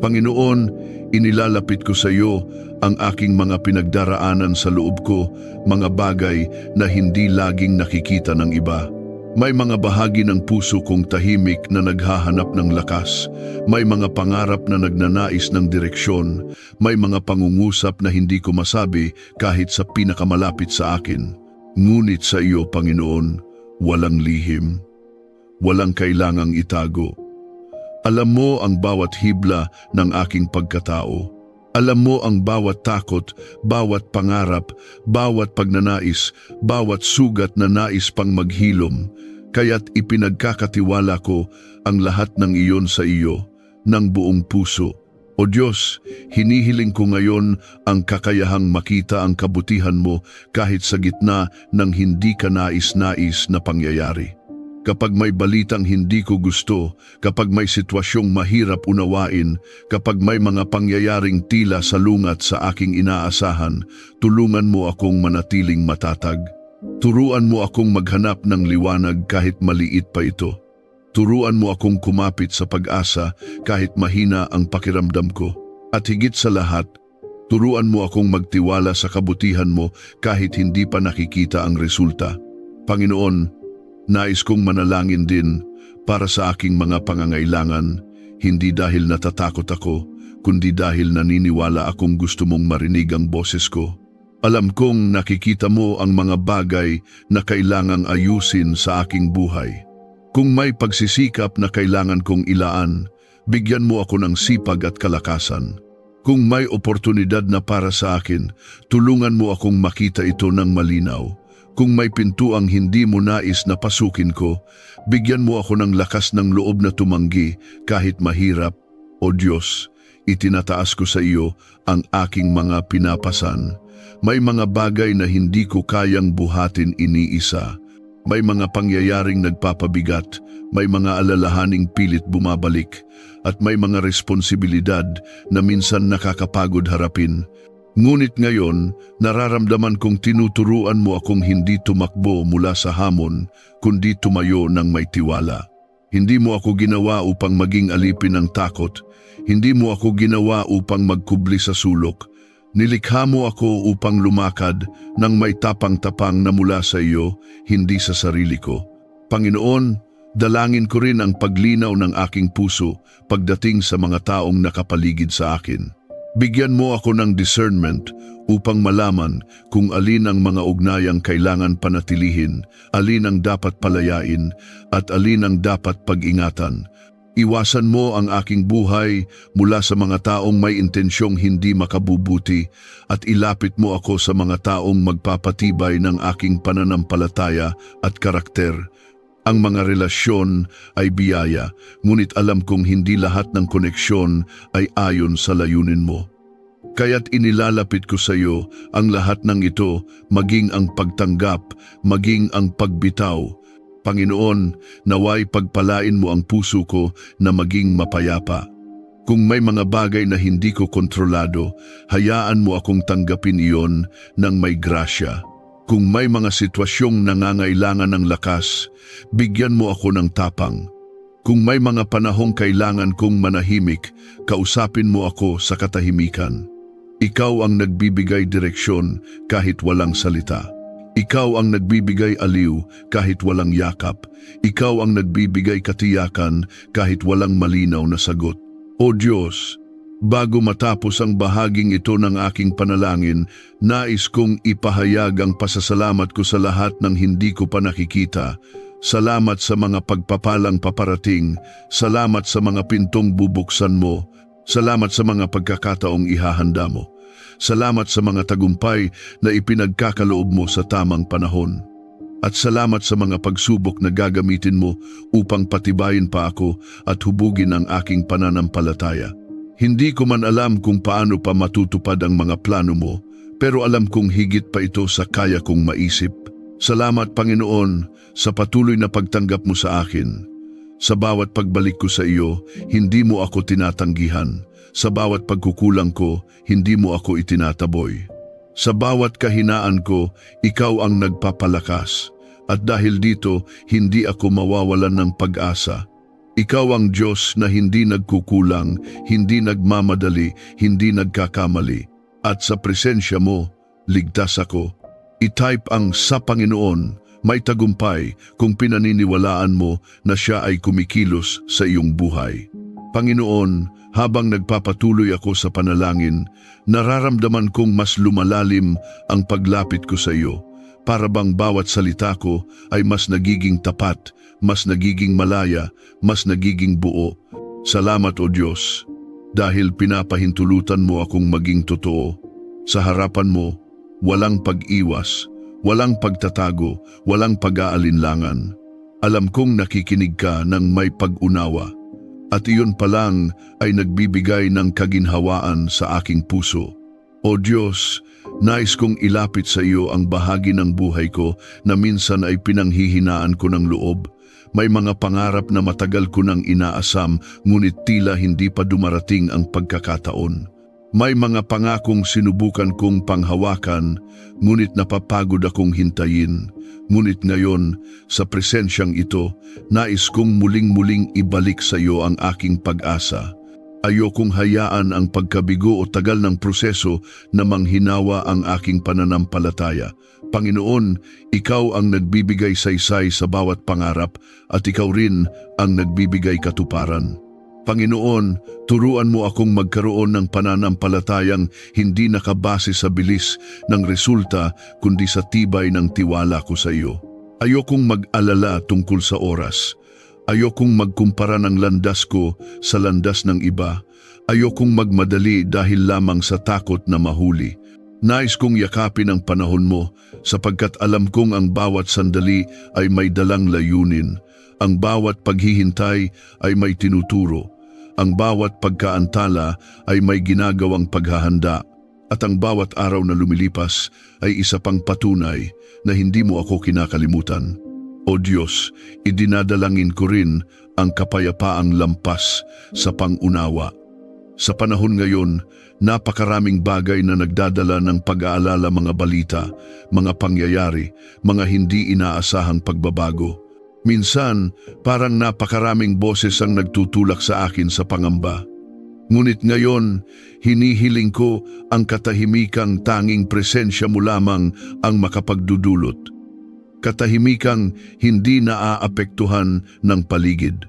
Panginoon, inilalapit ko sa iyo ang aking mga pinagdaraanan sa loob ko, mga bagay na hindi laging nakikita ng iba. May mga bahagi ng puso kong tahimik na naghahanap ng lakas. May mga pangarap na nagnanais ng direksyon. May mga pangungusap na hindi ko masabi kahit sa pinakamalapit sa akin. Ngunit sa iyo, Panginoon, walang lihim. Walang kailangang itago. Alam mo ang bawat hibla ng aking pagkatao. Alam mo ang bawat takot, bawat pangarap, bawat pagnanais, bawat sugat na nais pang maghilom. Kaya't ipinagkakatiwala ko ang lahat ng iyon sa iyo, ng buong puso. O Diyos, hinihiling ko ngayon ang kakayahang makita ang kabutihan mo kahit sa gitna ng hindi ka nais-nais na pangyayari. Kapag may balitang hindi ko gusto, kapag may sitwasyong mahirap unawain, kapag may mga pangyayaring tila salungat sa aking inaasahan, tulungan mo akong manatiling matatag. Turuan mo akong maghanap ng liwanag kahit maliit pa ito. Turuan mo akong kumapit sa pag-asa kahit mahina ang pakiramdam ko. At higit sa lahat, turuan mo akong magtiwala sa kabutihan mo kahit hindi pa nakikita ang resulta. Panginoon, nais kong manalangin din para sa aking mga pangangailangan, hindi dahil natatakot ako, kundi dahil naniniwala akong gusto mong marinig ang boses ko. Alam kong nakikita mo ang mga bagay na kailangang ayusin sa aking buhay. Kung may pagsisikap na kailangan kong ilaan, bigyan mo ako ng sipag at kalakasan. Kung may oportunidad na para sa akin, tulungan mo akong makita ito ng malinaw. Kung may pintuang hindi mo nais na pasukin ko, bigyan mo ako ng lakas ng loob na tumanggi kahit mahirap. O Diyos, itinataas ko sa iyo ang aking mga pinapasan. May mga bagay na hindi ko kayang buhatin iniisa. May mga pangyayaring nagpapabigat, may mga alalahaning pilit bumabalik, at may mga responsibilidad na minsan nakakapagod harapin. Ngunit ngayon, nararamdaman kong tinuturuan mo akong hindi tumakbo mula sa hamon, kundi tumayo ng may tiwala. Hindi mo ako ginawa upang maging alipin ng takot. Hindi mo ako ginawa upang magkubli sa sulok. Nilikha mo ako upang lumakad ng may tapang-tapang na mula sa iyo, hindi sa sarili ko. Panginoon, dalangin ko rin ang paglinaw ng aking puso pagdating sa mga taong nakapaligid sa akin. Bigyan mo ako ng discernment upang malaman kung alin ang mga ugnayang kailangan panatilihin, alin ang dapat palayain, at alin ang dapat pag-ingatan. Iwasan mo ang aking buhay mula sa mga taong may intensyong hindi makabubuti at ilapit mo ako sa mga taong magpapatibay ng aking pananampalataya at karakter. Ang mga relasyon ay biyaya, ngunit alam kong hindi lahat ng koneksyon ay ayon sa layunin mo. Kaya't inilalapit ko sa iyo ang lahat ng ito, maging ang pagtanggap, maging ang pagbitaw. Panginoon, naway pagpalain mo ang puso ko na maging mapayapa. Kung may mga bagay na hindi ko kontrolado, hayaan mo akong tanggapin iyon ng may grasya. Kung may mga sitwasyong nangangailangan ng lakas, bigyan mo ako ng tapang. Kung may mga panahong kailangan kong manahimik, kausapin mo ako sa katahimikan. Ikaw ang nagbibigay direksyon kahit walang salita. Ikaw ang nagbibigay aliw kahit walang yakap. Ikaw ang nagbibigay katiyakan kahit walang malinaw na sagot. O Diyos, bago matapos ang bahaging ito ng aking panalangin, nais kong ipahayag ang pasasalamat ko sa lahat ng hindi ko pa nakikita. Salamat sa mga pagpapalang paparating. Salamat sa mga pintong bubuksan mo. Salamat sa mga pagkakataong ihahanda mo. Salamat sa mga tagumpay na ipinagkakaloob mo sa tamang panahon. At salamat sa mga pagsubok na gagamitin mo upang patibayin pa ako at hubugin ang aking pananampalataya. Hindi ko man alam kung paano pa matutupad ang mga plano mo, pero alam kong higit pa ito sa kaya kong maisip. Salamat, Panginoon, sa patuloy na pagtanggap mo sa akin. Sa bawat pagbalik ko sa iyo, hindi mo ako tinatanggihan. Sa bawat pagkukulang ko, hindi mo ako itinataboy. Sa bawat kahinaan ko, ikaw ang nagpapalakas. At dahil dito, hindi ako mawawalan ng pag-asa. Ikaw ang Diyos na hindi nagkukulang, hindi nagmamadali, hindi nagkakamali. At sa presensya mo, ligtas ako. I-type ang sa Panginoon, may tagumpay kung pinaniniwalaan mo na siya ay kumikilos sa iyong buhay. Panginoon, habang nagpapatuloy ako sa panalangin, nararamdaman kong mas lumalalim ang paglapit ko sa iyo. Para bang bawat salita ko ay mas nagiging tapat, mas nagiging malaya, mas nagiging buo. Salamat o Diyos, dahil pinapahintulutan mo akong maging totoo. Sa harapan mo, walang pag-iwas, walang pagtatago, walang pag-aalinlangan. Alam kong nakikinig ka ng may pag-unawa. At iyon pa lang ay nagbibigay ng kaginhawaan sa aking puso. O Diyos, nais kong ilapit sa iyo ang bahagi ng buhay ko na minsan ay pinanghihinaan ko ng loob. May mga pangarap na matagal ko nang inaasam, ngunit tila hindi pa dumarating ang pagkakataon. May mga pangakong sinubukan kong panghawakan, ngunit napapagod akong hintayin. Ngunit ngayon, sa presensyang ito, nais kong muling-muling ibalik sa iyo ang aking pag-asa. Ayokong hayaan ang pagkabigo o tagal ng proseso na manghinawa ang aking pananampalataya. Panginoon, ikaw ang nagbibigay saysay sa bawat pangarap at ikaw rin ang nagbibigay katuparan. Panginoon, turuan mo akong magkaroon ng pananampalatayang hindi nakabase sa bilis ng resulta kundi sa tibay ng tiwala ko sa iyo. Ayokong mag-alala tungkol sa oras. Ayokong magkumpara ng landas ko sa landas ng iba. Ayokong magmadali dahil lamang sa takot na mahuli. Nais kong yakapin ang panahon mo sapagkat alam kong ang bawat sandali ay may dalang layunin. Ang bawat paghihintay ay may tinuturo. Ang bawat pagkaantala ay may ginagawang paghahanda. At ang bawat araw na lumilipas ay isa pang patunay na hindi mo ako kinakalimutan. O Diyos, idinadalangin ko rin ang kapayapaang lampas sa pangunawa. Sa panahon ngayon, napakaraming bagay na nagdadala ng pag-aalala, mga balita, mga pangyayari, mga hindi inaasahang pagbabago. Minsan, parang napakaraming boses ang nagtutulak sa akin sa pangamba. Ngunit ngayon, hinihiling ko ang katahimikang tanging presensya mo lamang ang makapagdudulot. Katahimikang hindi naaapektuhan ng paligid.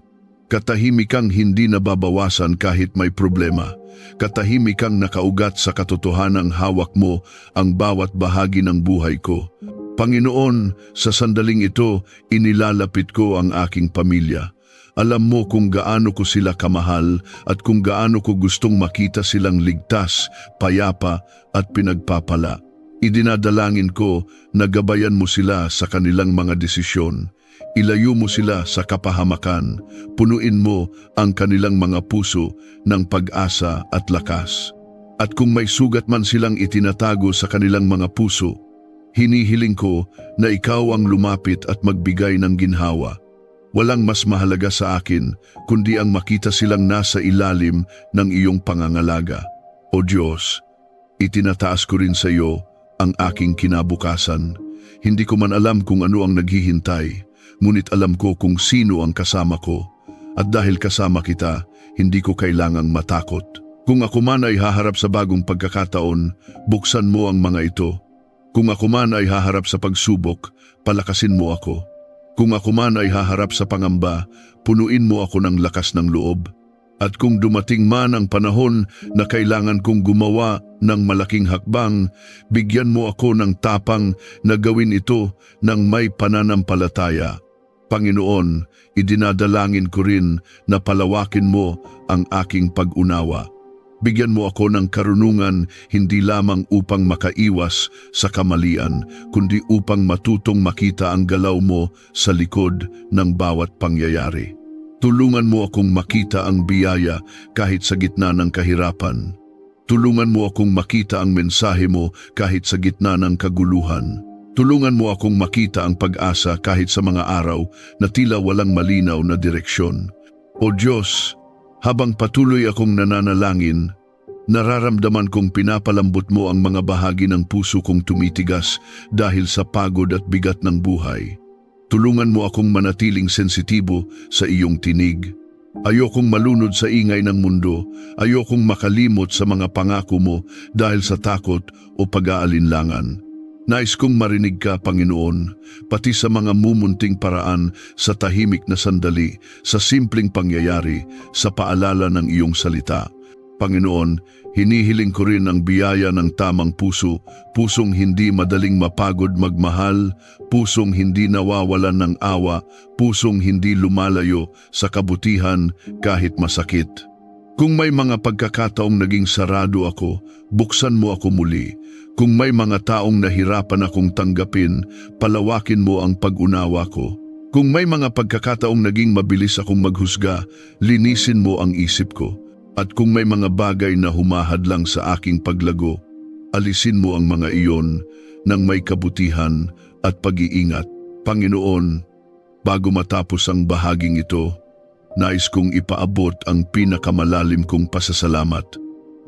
Katahimikang hindi nababawasan kahit may problema. Katahimikang nakaugat sa katotohanang hawak mo ang bawat bahagi ng buhay ko. Panginoon, sa sandaling ito, inilalapit ko ang aking pamilya. Alam mo kung gaano ko sila kamahal at kung gaano ko gustong makita silang ligtas, payapa at pinagpapala. Idinadalangin ko na gabayan mo sila sa kanilang mga desisyon. Ilayo mo sila sa kapahamakan, punuin mo ang kanilang mga puso ng pag-asa at lakas. At kung may sugat man silang itinatago sa kanilang mga puso, hinihiling ko na ikaw ang lumapit at magbigay ng ginhawa. Walang mas mahalaga sa akin kundi ang makita silang nasa ilalim ng iyong pangangalaga. O Diyos, itinataas ko rin sa iyo ang aking kinabukasan. Hindi ko man alam kung ano ang naghihintay, ngunit alam ko kung sino ang kasama ko. At dahil kasama kita, hindi ko kailangang matakot. Kung ako man ay haharap sa bagong pagkakataon, buksan mo ang mga ito. Kung ako man ay haharap sa pagsubok, palakasin mo ako. Kung ako man ay haharap sa pangamba, punuin mo ako ng lakas ng loob. At kung dumating man ang panahon na kailangan kong gumawa ng malaking hakbang, bigyan mo ako ng tapang na gawin ito ng may pananampalataya. Panginoon, idinadalangin ko rin na palawakin mo ang aking pag-unawa. Bigyan mo ako ng karunungan hindi lamang upang makaiwas sa kamalian, kundi upang matutong makita ang galaw mo sa likod ng bawat pangyayari. Tulungan mo akong makita ang biyaya kahit sa gitna ng kahirapan. Tulungan mo akong makita ang mensahe mo kahit sa gitna ng kaguluhan. Tulungan mo akong makita ang pag-asa kahit sa mga araw na tila walang malinaw na direksyon. O Diyos, habang patuloy akong nananalangin, nararamdaman kong pinapalambot mo ang mga bahagi ng puso kong tumitigas dahil sa pagod at bigat ng buhay. Tulungan mo akong manatiling sensitibo sa iyong tinig. Ayokong malunod sa ingay ng mundo. Ayokong makalimot sa mga pangako mo dahil sa takot o pag-aalinlangan. Nais kong marinig ka, Panginoon, pati sa mga mumunting paraan, sa tahimik na sandali, sa simpleng pangyayari, sa paalala ng iyong salita. Panginoon, hinihiling ko rin ang biyaya ng tamang puso, pusong hindi madaling mapagod magmahal, pusong hindi nawawalan ng awa, pusong hindi lumalayo sa kabutihan kahit masakit. Kung may mga pagkakataong naging sarado ako, buksan mo ako muli. Kung may mga taong nahirapan akong tanggapin, palawakin mo ang pag-unawa ko. Kung may mga pagkakataong naging mabilis akong maghusga, linisin mo ang isip ko. At kung may mga bagay na humahadlang sa aking paglago, alisin mo ang mga iyon ng may kabutihan at pag-iingat. Panginoon, bago matapos ang bahaging ito, nais kong ipaabot ang pinakamalalim kong pasasalamat.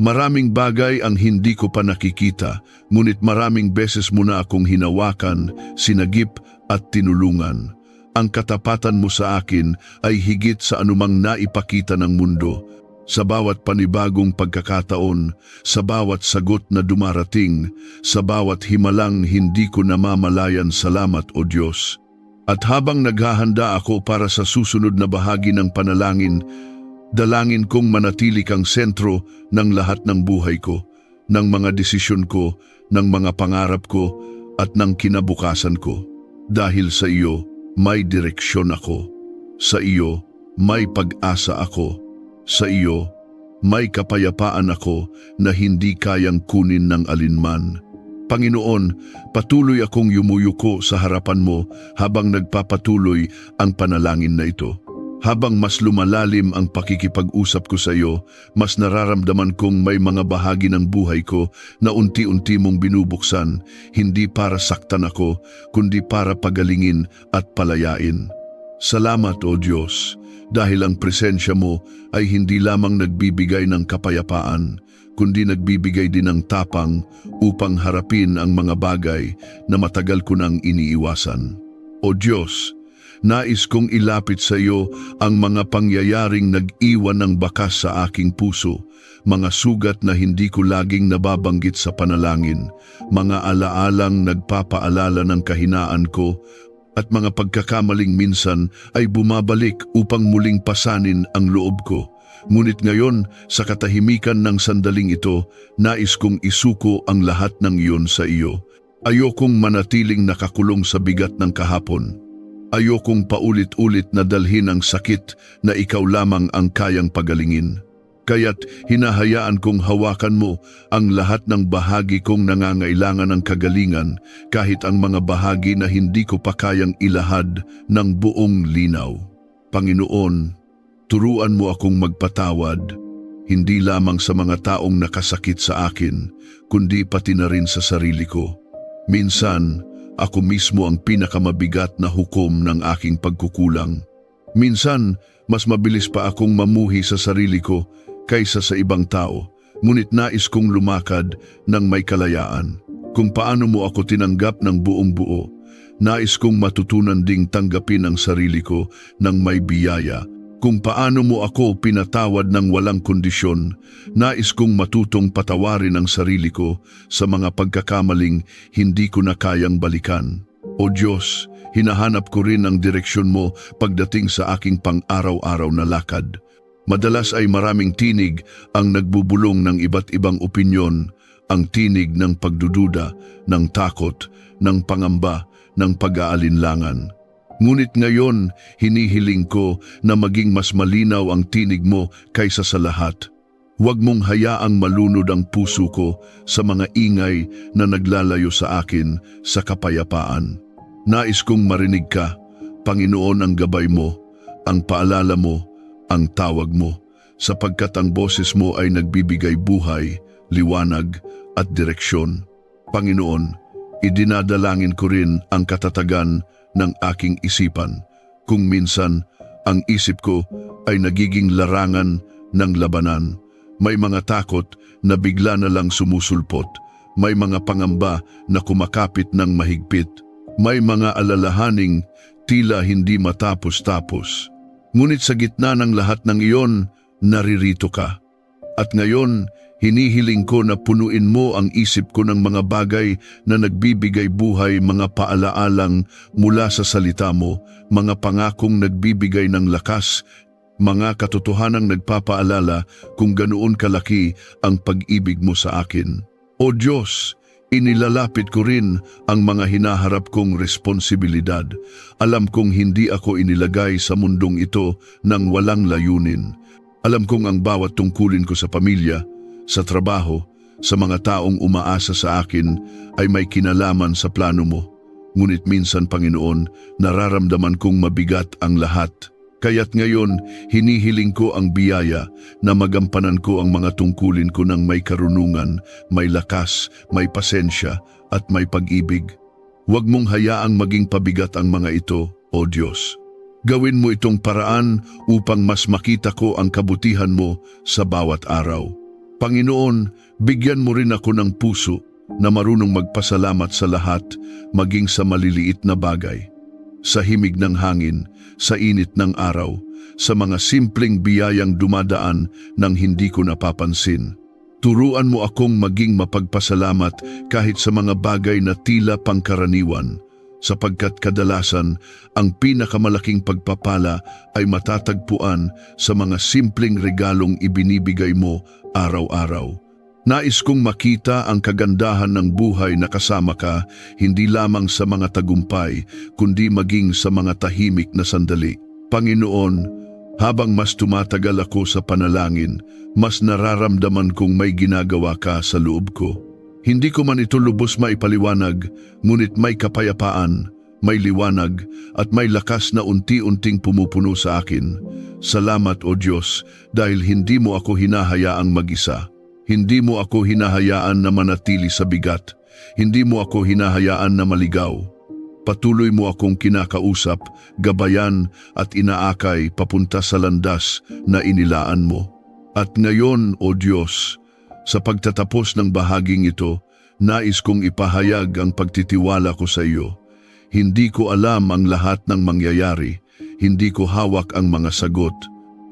Maraming bagay ang hindi ko pa nakikita, ngunit maraming beses mo na akong hinawakan, sinagip at tinulungan. Ang katapatan mo sa akin ay higit sa anumang naipakita ng mundo. Sa bawat panibagong pagkakataon, sa bawat sagot na dumarating, sa bawat himalang hindi ko namamalayan, salamat o Diyos. At habang naghahanda ako para sa susunod na bahagi ng panalangin, dalangin kong manatili kang sentro ng lahat ng buhay ko, ng mga desisyon ko, ng mga pangarap ko, at ng kinabukasan ko. Dahil sa iyo, may direksyon ako. Sa iyo, may pag-asa ako. Sa iyo, may kapayapaan ako na hindi kayang kunin ng alinman. Panginoon, patuloy akong yumuyuko sa harapan mo habang nagpapatuloy ang panalangin na ito. Habang mas lumalalim ang pakikipag-usap ko sa iyo, mas nararamdaman kong may mga bahagi ng buhay ko na unti-unti mong binubuksan, hindi para saktan ako, kundi para pagalingin at palayain. Salamat, O Diyos, dahil ang presensya mo ay hindi lamang nagbibigay ng kapayapaan, kundi nagbibigay din ng tapang upang harapin ang mga bagay na matagal ko nang iniiwasan. O Diyos, nais kong ilapit sa iyo ang mga pangyayaring nag-iwan ng bakas sa aking puso, mga sugat na hindi ko laging nababanggit sa panalangin, mga alaalang nagpapaalala ng kahinaan ko, at mga pagkakamaling minsan ay bumabalik upang muling pasanin ang loob ko. Ngunit ngayon, sa katahimikan ng sandaling ito, nais kong isuko ang lahat ng iyon sa iyo. Ayokong manatiling nakakulong sa bigat ng kahapon. Ayokong paulit-ulit na dalhin ang sakit na ikaw lamang ang kayang pagalingin. Kaya't hinahayaan kong hawakan mo ang lahat ng bahagi kong nangangailangan ng kagalingan, kahit ang mga bahagi na hindi ko pa kayang ilahad ng buong linaw. Panginoon, turuan mo akong magpatawad, hindi lamang sa mga taong nakasakit sa akin, kundi pati na rin sa sarili ko. Minsan, ako mismo ang pinakamabigat na hukom ng aking pagkukulang. Minsan, mas mabilis pa akong mamuhi sa sarili ko kaysa sa ibang tao, ngunit nais kong lumakad ng may kalayaan. Kung paano mo ako tinanggap ng buong buo, nais kong matutunan ding tanggapin ang sarili ko ng may biyaya. Kung paano mo ako pinatawad ng walang kondisyon, nais kong matutong patawarin ang sarili ko sa mga pagkakamaling hindi ko na kayang balikan. O Diyos, hinahanap ko rin ang direksyon mo pagdating sa aking pang-araw-araw na lakad. Madalas ay maraming tinig ang nagbubulong ng iba't ibang opinyon, ang tinig ng pagdududa, ng takot, ng pangamba, ng pag-aalinlangan. Ngunit ngayon, hinihiling ko na maging mas malinaw ang tinig mo kaysa sa lahat. Huwag mong hayaang malunod ang puso ko sa mga ingay na naglalayo sa akin sa kapayapaan. Nais kong marinig ka, Panginoon, ang gabay mo, ang paalala mo, ang tawag mo, sapagkat ang boses mo ay nagbibigay buhay, liwanag at direksyon. Panginoon, idinadalangin ko rin ang katatagan ng aking isipan. Kung minsan, ang isip ko ay nagiging larangan ng labanan. May mga takot na bigla na lang sumusulpot. May mga pangamba na kumakapit ng mahigpit. May mga alalahaning tila hindi matapos-tapos. Ngunit sa gitna ng lahat ng iyon, naririto ka. At ngayon, hinihiling ko na punuin mo ang isip ko ng mga bagay na nagbibigay buhay, mga paalaalang mula sa salita mo, mga pangakong nagbibigay ng lakas, mga katotohanang nagpapaalala kung ganoon kalaki ang pag-ibig mo sa akin. O Diyos, inilalapit ko rin ang mga hinaharap kong responsibilidad. Alam kong hindi ako inilagay sa mundong ito ng walang layunin. Alam kong ang bawat tungkulin ko sa pamilya, sa trabaho, sa mga taong umaasa sa akin ay may kinalaman sa plano mo. Ngunit minsan, Panginoon, nararamdaman kong mabigat ang lahat. Kaya't ngayon, hinihiling ko ang biyaya na magampanan ko ang mga tungkulin ko ng may karunungan, may lakas, may pasensya, at may pag-ibig. Huwag mong hayaang maging pabigat ang mga ito, O Diyos. Gawin mo itong paraan upang mas makita ko ang kabutihan mo sa bawat araw. Panginoon, bigyan mo rin ako ng puso na marunong magpasalamat sa lahat, maging sa maliliit na bagay. Sa himig ng hangin, sa init ng araw, sa mga simpleng biyayang dumadaan nang hindi ko napapansin. Turuan mo akong maging mapagpasalamat kahit sa mga bagay na tila pangkaraniwan, sapagkat kadalasan ang pinakamalaking pagpapala ay matatagpuan sa mga simpleng regalong ibinibigay mo araw-araw. Nais kong makita ang kagandahan ng buhay na kasama ka, hindi lamang sa mga tagumpay, kundi maging sa mga tahimik na sandali. Panginoon, habang mas tumatagal ako sa panalangin, mas nararamdaman kong may ginagawa ka sa loob ko. Hindi ko man ito lubos maipaliwanag, ngunit may kapayapaan, may liwanag, at may lakas na unti-unting pumupuno sa akin. Salamat, O Diyos, dahil hindi mo ako hinahayaang mag-isa. Hindi mo ako hinahayaan na manatili sa bigat. Hindi mo ako hinahayaan na maligaw. Patuloy mo akong kinakausap, gabayan at inaakay papunta sa landas na inilaan mo. At ngayon, O Diyos, sa pagtatapos ng bahaging ito, nais kong ipahayag ang pagtitiwala ko sa iyo. Hindi ko alam ang lahat ng mangyayari, hindi ko hawak ang mga sagot,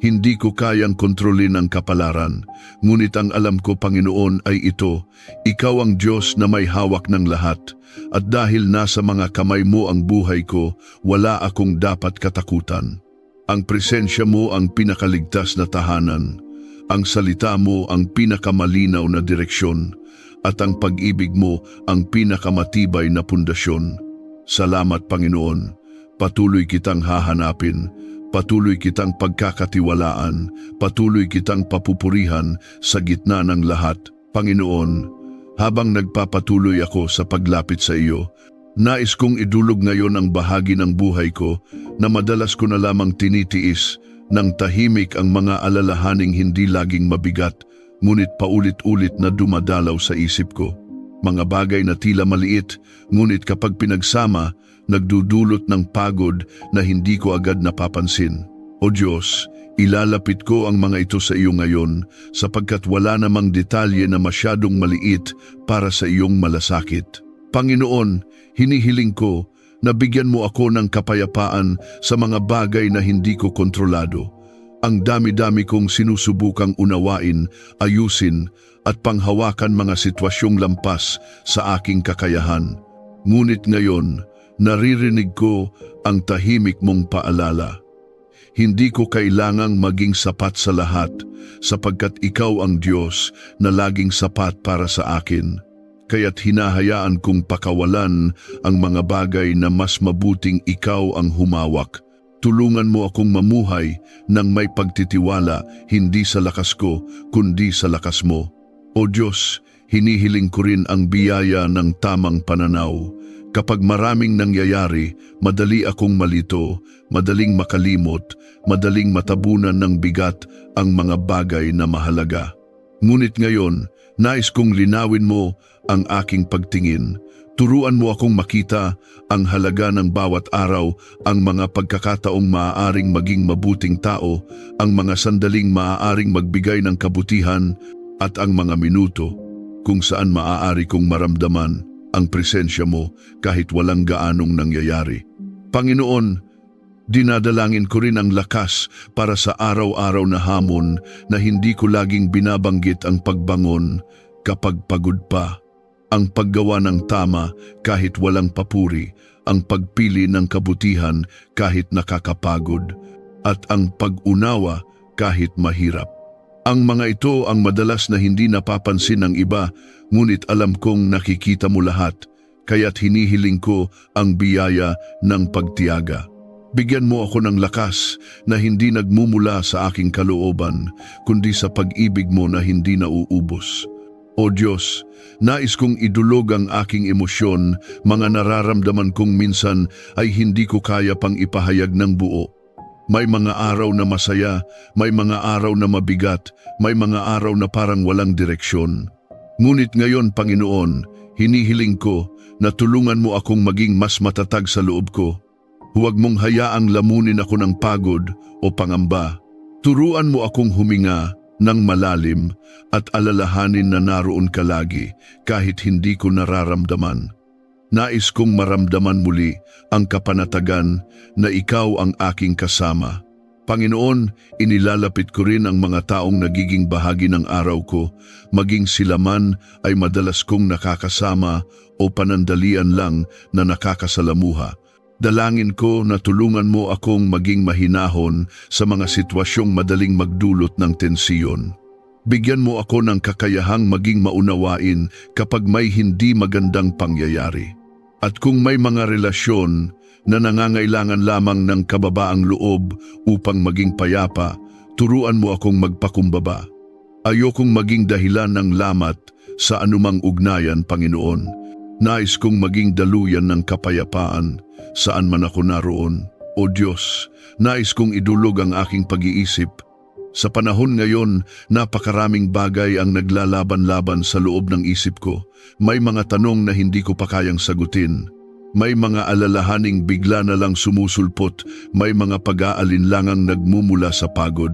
hindi ko kayang kontrolin ang kapalaran, ngunit ang alam ko, Panginoon, ay ito, Ikaw ang Diyos na may hawak ng lahat, at dahil nasa mga kamay mo ang buhay ko, wala akong dapat katakutan. Ang presensya mo ang pinakaligtas na tahanan, ang salita mo ang pinakamalinaw na direksyon, at ang pag-ibig mo ang pinakamatibay na pundasyon. Salamat, Panginoon. Patuloy kitang hahanapin, patuloy kitang pagkakatiwalaan, patuloy kitang papupurihan sa gitna ng lahat. Panginoon, habang nagpapatuloy ako sa paglapit sa iyo, nais kong idulog ngayon ang bahagi ng buhay ko na madalas ko na lamang tinitiis ng tahimik ang mga alalahaning hindi laging mabigat, ngunit paulit-ulit na dumadalaw sa isip ko. Mga bagay na tila maliit, ngunit kapag pinagsama, nagdudulot ng pagod na hindi ko agad napapansin. O Diyos, ilalapit ko ang mga ito sa iyo ngayon, sapagkat wala namang detalye na masyadong maliit para sa iyong malasakit. Panginoon, hinihiling ko na bigyan mo ako ng kapayapaan sa mga bagay na hindi ko kontrolado. Ang dami-dami kong sinusubukang unawain, ayusin, at panghawakan mga sitwasyong lampas sa aking kakayahan. Ngunit ngayon, naririnig ko ang tahimik mong paalala. Hindi ko kailangang maging sapat sa lahat, sapagkat ikaw ang Diyos na laging sapat para sa akin. Kaya't hinahayaan kong pakawalan ang mga bagay na mas mabuting ikaw ang humawak. Tulungan mo akong mamuhay ng may pagtitiwala, hindi sa lakas ko, kundi sa lakas mo. O Diyos, hinihiling ko rin ang biyaya ng tamang pananaw. Kapag maraming nangyayari, madali akong malito, madaling makalimot, madaling matabunan ng bigat ang mga bagay na mahalaga. Ngunit ngayon, nais kong linawin mo ang aking pagtingin. Turuan mo akong makita ang halaga ng bawat araw, ang mga pagkakataong maaaring maging mabuting tao, ang mga sandaling maaaring magbigay ng kabutihan, at ang mga minuto kung saan maaari kong maramdaman ang presensya mo kahit walang gaanong nangyayari. Panginoon, dinadalangin ko rin ang lakas para sa araw-araw na hamon na hindi ko laging binabanggit, ang pagbangon kapag pagod pa, ang paggawa ng tama kahit walang papuri, ang pagpili ng kabutihan kahit nakakapagod, at ang pag-unawa kahit mahirap. Ang mga ito ang madalas na hindi napapansin ng iba, ngunit alam kong nakikita mo lahat, kaya't hinihiling ko ang biyaya ng pagtiyaga. Bigyan mo ako ng lakas na hindi nagmumula sa aking kalooban, kundi sa pag-ibig mo na hindi nauubos. O Diyos, nais kong idulog ang aking emosyon, mga nararamdaman kong minsan ay hindi ko kaya pang ipahayag ng buo. May mga araw na masaya, may mga araw na mabigat, may mga araw na parang walang direksyon. Ngunit ngayon, Panginoon, hinihiling ko na tulungan mo akong maging mas matatag sa loob ko. Huwag mong hayaang lamunin ako ng pagod o pangamba. Turuan mo akong huminga ng malalim at alalahanin na naroon ka lagi kahit hindi ko nararamdaman. Nais kong maramdaman muli ang kapanatagan na ikaw ang aking kasama. Panginoon, inilalapit ko rin ang mga taong nagiging bahagi ng araw ko, maging sila man ay madalas kong nakakasama o panandalian lang na nakakasalamuha. Dalangin ko na tulungan mo akong maging mahinahon sa mga sitwasyong madaling magdulot ng tensiyon. Bigyan mo ako ng kakayahang maging maunawain kapag may hindi magandang pangyayari. At kung may mga relasyon na nangangailangan lamang ng kababaang loob upang maging payapa, turuan mo akong magpakumbaba. Ayokong maging dahilan ng lamat sa anumang ugnayan, Panginoon. Nais kong maging daluyan ng kapayapaan saan man ako naroon. O Diyos, nais kong idulog ang aking pag-iisip. Sa panahon ngayon, napakaraming bagay ang naglalaban-laban sa loob ng isip ko. May mga tanong na hindi ko pa kayang sagutin. May mga alalahaning bigla na lang sumusulpot, may mga pag-aalinlangang nagmumula sa pagod.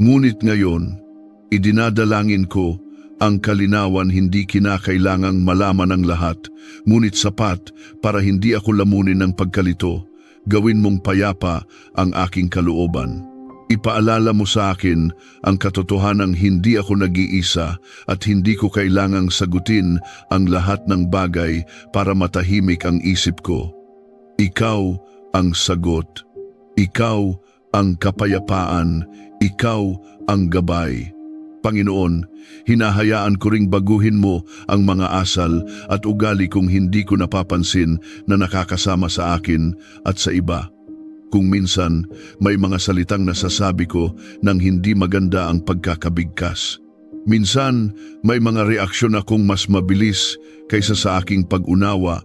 Ngunit ngayon, idinadalangin ko ang kalinawan hindi kinakailangang malaman ng lahat, ngunit sapat para hindi ako lamunin ng pagkalito. Gawin mong payapa ang aking kalooban. Ipaalala mo sa akin ang katotohanang hindi ako nag-iisa at hindi ko kailangang sagutin ang lahat ng bagay para matahimik ang isip ko. Ikaw ang sagot. Ikaw ang kapayapaan. Ikaw ang gabay. Panginoon, hinahayaan ko ring baguhin mo ang mga asal at ugali kong hindi ko napapansin na nakakasama sa akin at sa iba. Kung minsan, may mga salitang nasasabi ko nang hindi maganda ang pagkakabigkas. Minsan, may mga reaksyon akong mas mabilis kaysa sa aking pag-unawa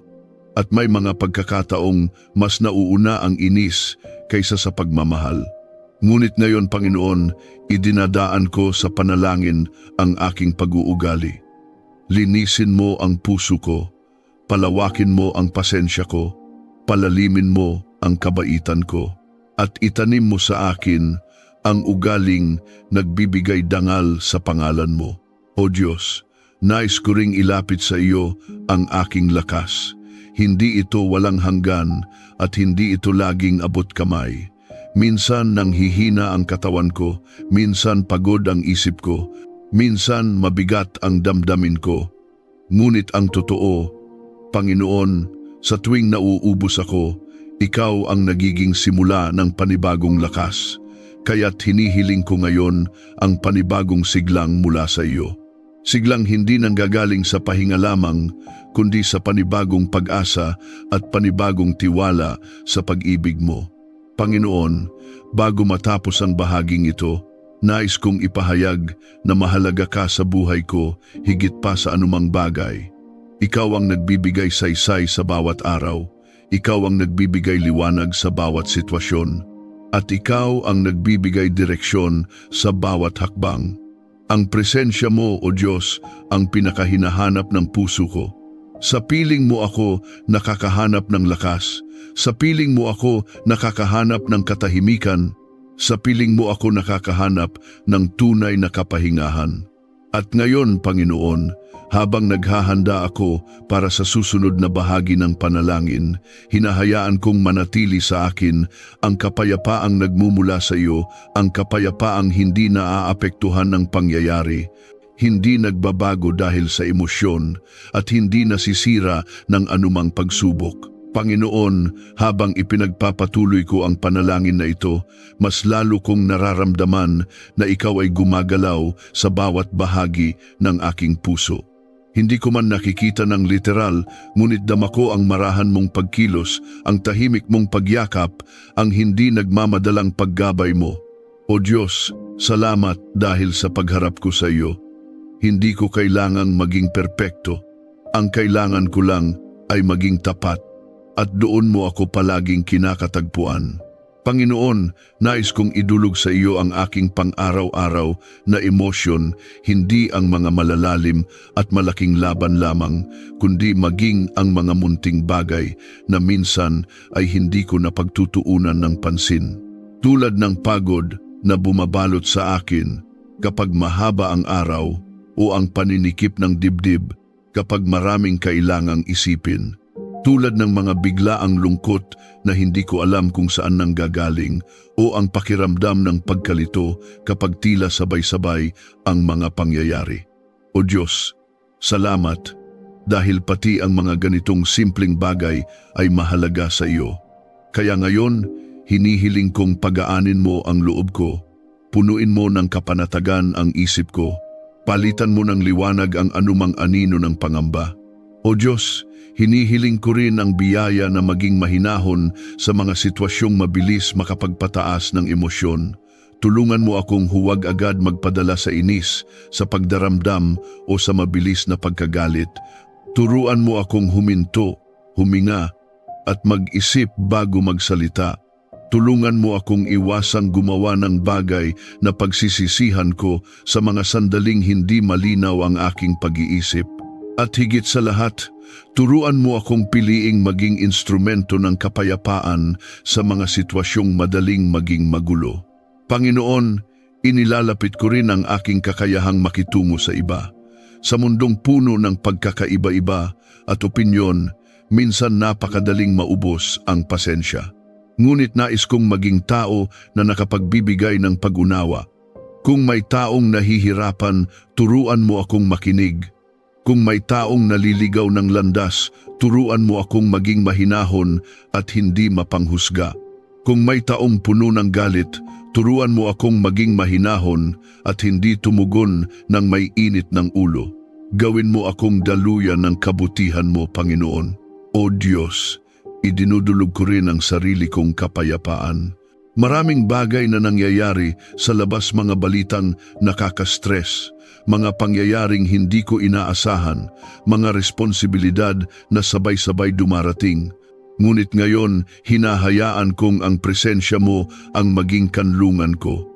at may mga pagkakataong mas nauuna ang inis kaysa sa pagmamahal. Ngunit ngayon, Panginoon, idinadaan ko sa panalangin ang aking pag-uugali. Linisin mo ang puso ko, palawakin mo ang pasensya ko, palalimin mo ang kabaitan ko, at itanim mo sa akin ang ugaling nagbibigay dangal sa pangalan mo. O Diyos, nais ko ring ilapit sa iyo ang aking lakas. Hindi ito walang hanggan at hindi ito laging abot kamay. Minsan nanghihina ang katawan ko, minsan pagod ang isip ko, minsan mabigat ang damdamin ko. Ngunit ang totoo, Panginoon, sa tuwing nauubos ako, ikaw ang nagiging simula ng panibagong lakas, kaya't hinihiling ko ngayon ang panibagong siglang mula sa iyo. Siglang hindi nanggagaling sa pahinga lamang, kundi sa panibagong pag-asa at panibagong tiwala sa pag-ibig mo. Panginoon, bago matapos ang bahaging ito, nais kong ipahayag na mahalaga ka sa buhay ko higit pa sa anumang bagay. Ikaw ang nagbibigay saysay sa bawat araw. Ikaw ang nagbibigay liwanag sa bawat sitwasyon, at ikaw ang nagbibigay direksyon sa bawat hakbang. Ang presensya mo, O Diyos, ang pinakahinahanap ng puso ko. Sa piling mo ako nakakahanap ng lakas, sa piling mo ako nakakahanap ng katahimikan, sa piling mo ako nakakahanap ng tunay na kapahingahan. At ngayon, Panginoon, habang naghahanda ako para sa susunod na bahagi ng panalangin, hinahayaan kong manatili sa akin ang kapayapaang nagmumula sa iyo, ang kapayapaang hindi naaapektuhan ng pangyayari, hindi nagbabago dahil sa emosyon, at hindi nasisira ng anumang pagsubok. Panginoon, habang ipinagpapatuloy ko ang panalangin na ito, mas lalo kong nararamdaman na ikaw ay gumagalaw sa bawat bahagi ng aking puso. Hindi ko man nakikita ng literal, ngunit dama ko ang marahan mong pagkilos, ang tahimik mong pagyakap, ang hindi nagmamadalang paggabay mo. O Diyos, salamat dahil sa pagharap ko sa iyo. Hindi ko kailangang maging perpekto. Ang kailangan ko lang ay maging tapat. At doon mo ako palaging kinakatagpuan. Panginoon, nais kong idulog sa iyo ang aking pang-araw-araw na emosyon, hindi ang mga malalalim at malaking laban lamang, kundi maging ang mga munting bagay na minsan ay hindi ko napagtutuunan ng pansin. Tulad ng pagod na bumabalot sa akin kapag mahaba ang araw o ang paninikip ng dibdib kapag maraming kailangang isipin. Tulad ng mga biglaang lungkot na hindi ko alam kung saan nanggagaling o ang pakiramdam ng pagkalito kapag tila sabay-sabay ang mga pangyayari. O Diyos, salamat dahil pati ang mga ganitong simpleng bagay ay mahalaga sa iyo. Kaya ngayon, hinihiling kong pagaanin mo ang loob ko, punuin mo ng kapanatagan ang isip ko, palitan mo ng liwanag ang anumang anino ng pangamba. O Diyos, hinihiling ko rin ang biyaya na maging mahinahon sa mga sitwasyong mabilis makapagpataas ng emosyon. Tulungan mo akong huwag agad magpadala sa inis, sa pagdaramdam o sa mabilis na pagkagalit. Turuan mo akong huminto, huminga, at mag-isip bago magsalita. Tulungan mo akong iwasang gumawa ng bagay na pagsisisihan ko sa mga sandaling hindi malinaw ang aking pag-iisip. At higit sa lahat, turuan mo akong piliing maging instrumento ng kapayapaan sa mga sitwasyong madaling maging magulo. Panginoon, inilalapit ko rin ang aking kakayahang makitungo sa iba. Sa mundong puno ng pagkakaiba-iba at opinyon, minsan napakadaling maubos ang pasensya. Ngunit nais kong maging tao na nakapagbibigay ng pag-unawa. Kung may taong nahihirapan, turuan mo akong makinig. Kung may taong naliligaw ng landas, turuan mo akong maging mahinahon at hindi mapanghusga. Kung may taong puno ng galit, turuan mo akong maging mahinahon at hindi tumugon ng may init ng ulo. Gawin mo akong daluyan ng kabutihan mo, Panginoon. O Diyos, idinudulog ko rin ang sarili kong kapayapaan. Maraming bagay na nangyayari sa labas, mga balitang nakaka-stress, mga pangyayaring hindi ko inaasahan, mga responsibilidad na sabay-sabay dumarating. Ngunit ngayon, hinahayaan kong ang presensya mo ang maging kanlungan ko.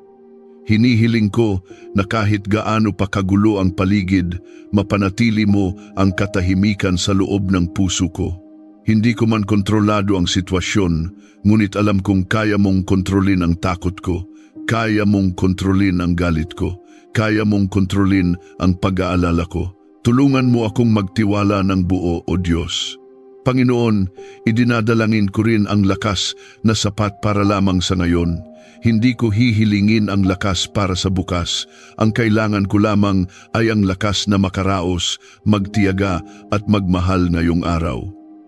Hinihiling ko na kahit gaano pa kagulo ang paligid, mapanatili mo ang katahimikan sa loob ng puso ko. Hindi ko man kontrolado ang sitwasyon, ngunit alam kong kaya mong kontrolin ang takot ko, kaya mong kontrolin ang galit ko, kaya mong kontrolin ang pag-aalala ko. Tulungan mo akong magtiwala ng buo, O Diyos. Panginoon, idinadalangin ko rin ang lakas na sapat para lamang sa ngayon. Hindi ko hihilingin ang lakas para sa bukas. Ang kailangan ko lamang ay ang lakas na makaraos, magtiyaga at magmahal ngayong araw.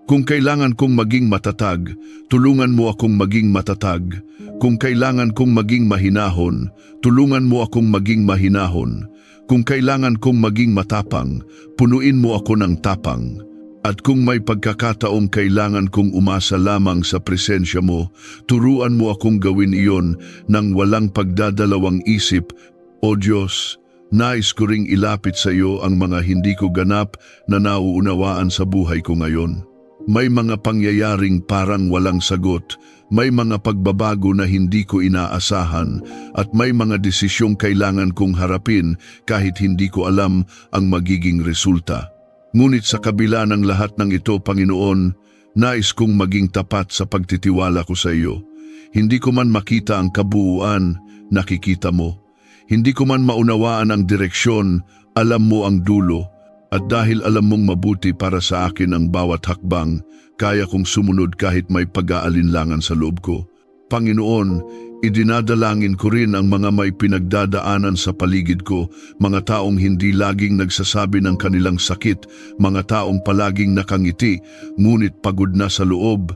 Kung kailangan kong maging matatag, tulungan mo akong maging matatag. Kung kailangan kong maging mahinahon, tulungan mo akong maging mahinahon. Kung kailangan kong maging matapang, punuin mo ako ng tapang. At kung may pagkakataong kailangan kong umasa lamang sa presensya mo, turuan mo akong gawin iyon nang walang pagdadalawang isip. O Diyos, nais ko ring ilapit sa iyo ang mga hindi ko ganap na nauunawaan sa buhay ko ngayon. May mga pangyayaring parang walang sagot, may mga pagbabago na hindi ko inaasahan, at may mga desisyong kailangan kong harapin kahit hindi ko alam ang magiging resulta. Ngunit sa kabila ng lahat ng ito, Panginoon, nais kong maging tapat sa pagtitiwala ko sa iyo. Hindi ko man makita ang kabuuan, nakikita mo. Hindi ko man maunawaan ang direksyon, alam mo ang dulo. At dahil alam mong mabuti para sa akin ang bawat hakbang, kaya kong sumunod kahit may pag-aalinlangan sa loob ko. Panginoon, idinadalangin ko rin ang mga may pinagdadaanan sa paligid ko, mga taong hindi laging nagsasabi ng kanilang sakit, mga taong palaging nakangiti, ngunit pagod na sa loob,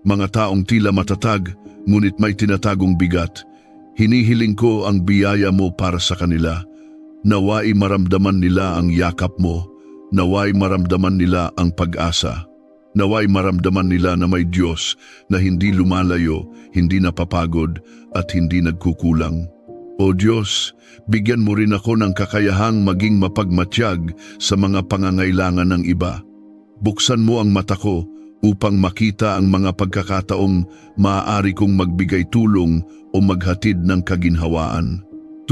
mga taong tila matatag, ngunit may tinatagong bigat. Hinihiling ko ang biyaya mo para sa kanila. Naway maramdaman nila ang yakap mo, naway maramdaman nila ang pag-asa. Naway maramdaman nila na may Diyos na hindi lumalayo, hindi napapagod at hindi nagkukulang. O Diyos, bigyan mo rin ako ng kakayahang maging mapagmatyag sa mga pangangailangan ng iba. Buksan mo ang mata ko upang makita ang mga pagkakataong maaari kong magbigay tulong o maghatid ng kaginhawaan.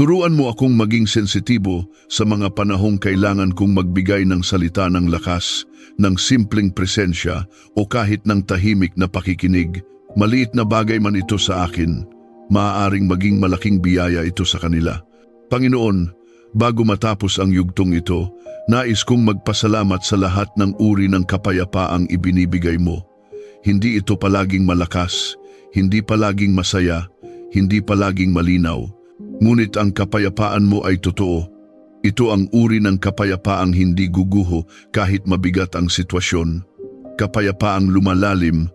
Turuan mo akong maging sensitibo sa mga panahong kailangan kong magbigay ng salita ng lakas, ng simpleng presensya o kahit ng tahimik na pakikinig. Maliit na bagay man ito sa akin, maaaring maging malaking biyaya ito sa kanila. Panginoon, bago matapos ang yugtong ito, nais kong magpasalamat sa lahat ng uri ng kapayapaang ibinibigay mo. Hindi ito palaging malakas, hindi palaging masaya, hindi palaging malinaw. Ngunit ang kapayapaan mo ay totoo. Ito ang uri ng kapayapaang hindi guguho kahit mabigat ang sitwasyon. Kapayapaang lumalalim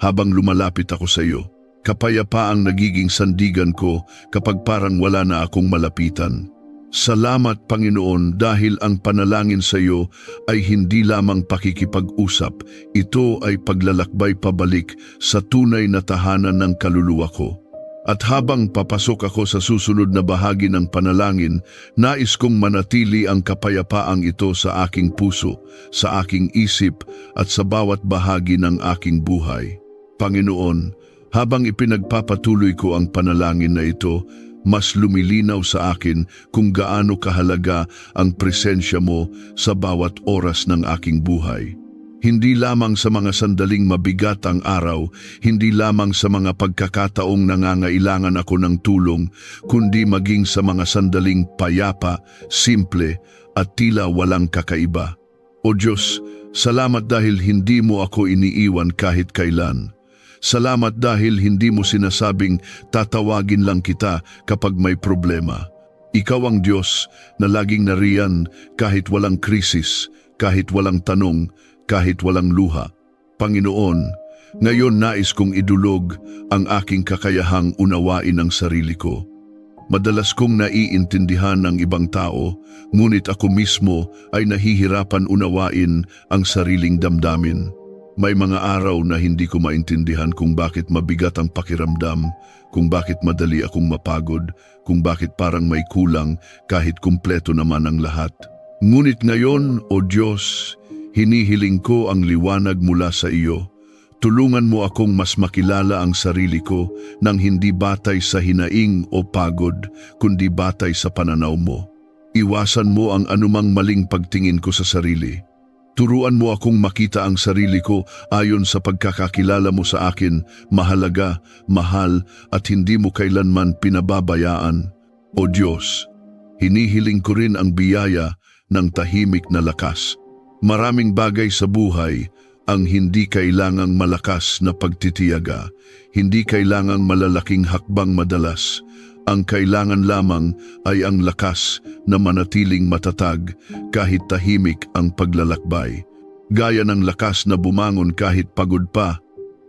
habang lumalapit ako sa iyo. Kapayapaang nagiging sandigan ko kapag parang wala na akong malapitan. Salamat, Panginoon, dahil ang panalangin sa iyo ay hindi lamang pakikipag-usap. Ito ay paglalakbay pabalik sa tunay na tahanan ng kaluluwa ko. At habang papasok ako sa susunod na bahagi ng panalangin, nais kong manatili ang kapayapaang ito sa aking puso, sa aking isip at sa bawat bahagi ng aking buhay. Panginoon, habang ipinagpapatuloy ko ang panalangin na ito, mas lumilinaw sa akin kung gaano kahalaga ang presensya mo sa bawat oras ng aking buhay. Hindi lamang sa mga sandaling mabigat ang araw, hindi lamang sa mga pagkakataong nangangailangan ako ng tulong, kundi maging sa mga sandaling payapa, simple at tila walang kakaiba. O Diyos, salamat dahil hindi mo ako iniiwan kahit kailan. Salamat dahil hindi mo sinasabing tatawagin lang kita kapag may problema. Ikaw ang Diyos na laging nariyan kahit walang krisis, kahit walang tanong, kahit walang luha. Panginoon, ngayon nais kong idulog ang aking kakayahang unawain ang sarili ko. Madalas kong naiintindihan ng ibang tao, ngunit ako mismo ay nahihirapan unawain ang sariling damdamin. May mga araw na hindi ko maintindihan kung bakit mabigat ang pakiramdam, kung bakit madali akong mapagod, kung bakit parang may kulang kahit kumpleto naman ang lahat. Ngunit ngayon, O Diyos, hinihiling ko ang liwanag mula sa iyo. Tulungan mo akong mas makilala ang sarili ko nang hindi batay sa hinaing o pagod, kundi batay sa pananaw mo. Iwasan mo ang anumang maling pagtingin ko sa sarili. Turuan mo akong makita ang sarili ko ayon sa pagkakakilala mo sa akin, mahalaga, mahal at hindi mo kailanman pinababayaan. O Diyos, hinihiling ko rin ang biyaya ng tahimik na lakas. Maraming bagay sa buhay ang hindi kailangang malakas na pagtitiyaga, hindi kailangang malalaking hakbang madalas. Ang kailangan lamang ay ang lakas na manatiling matatag kahit tahimik ang paglalakbay. Gaya ng lakas na bumangon kahit pagod pa,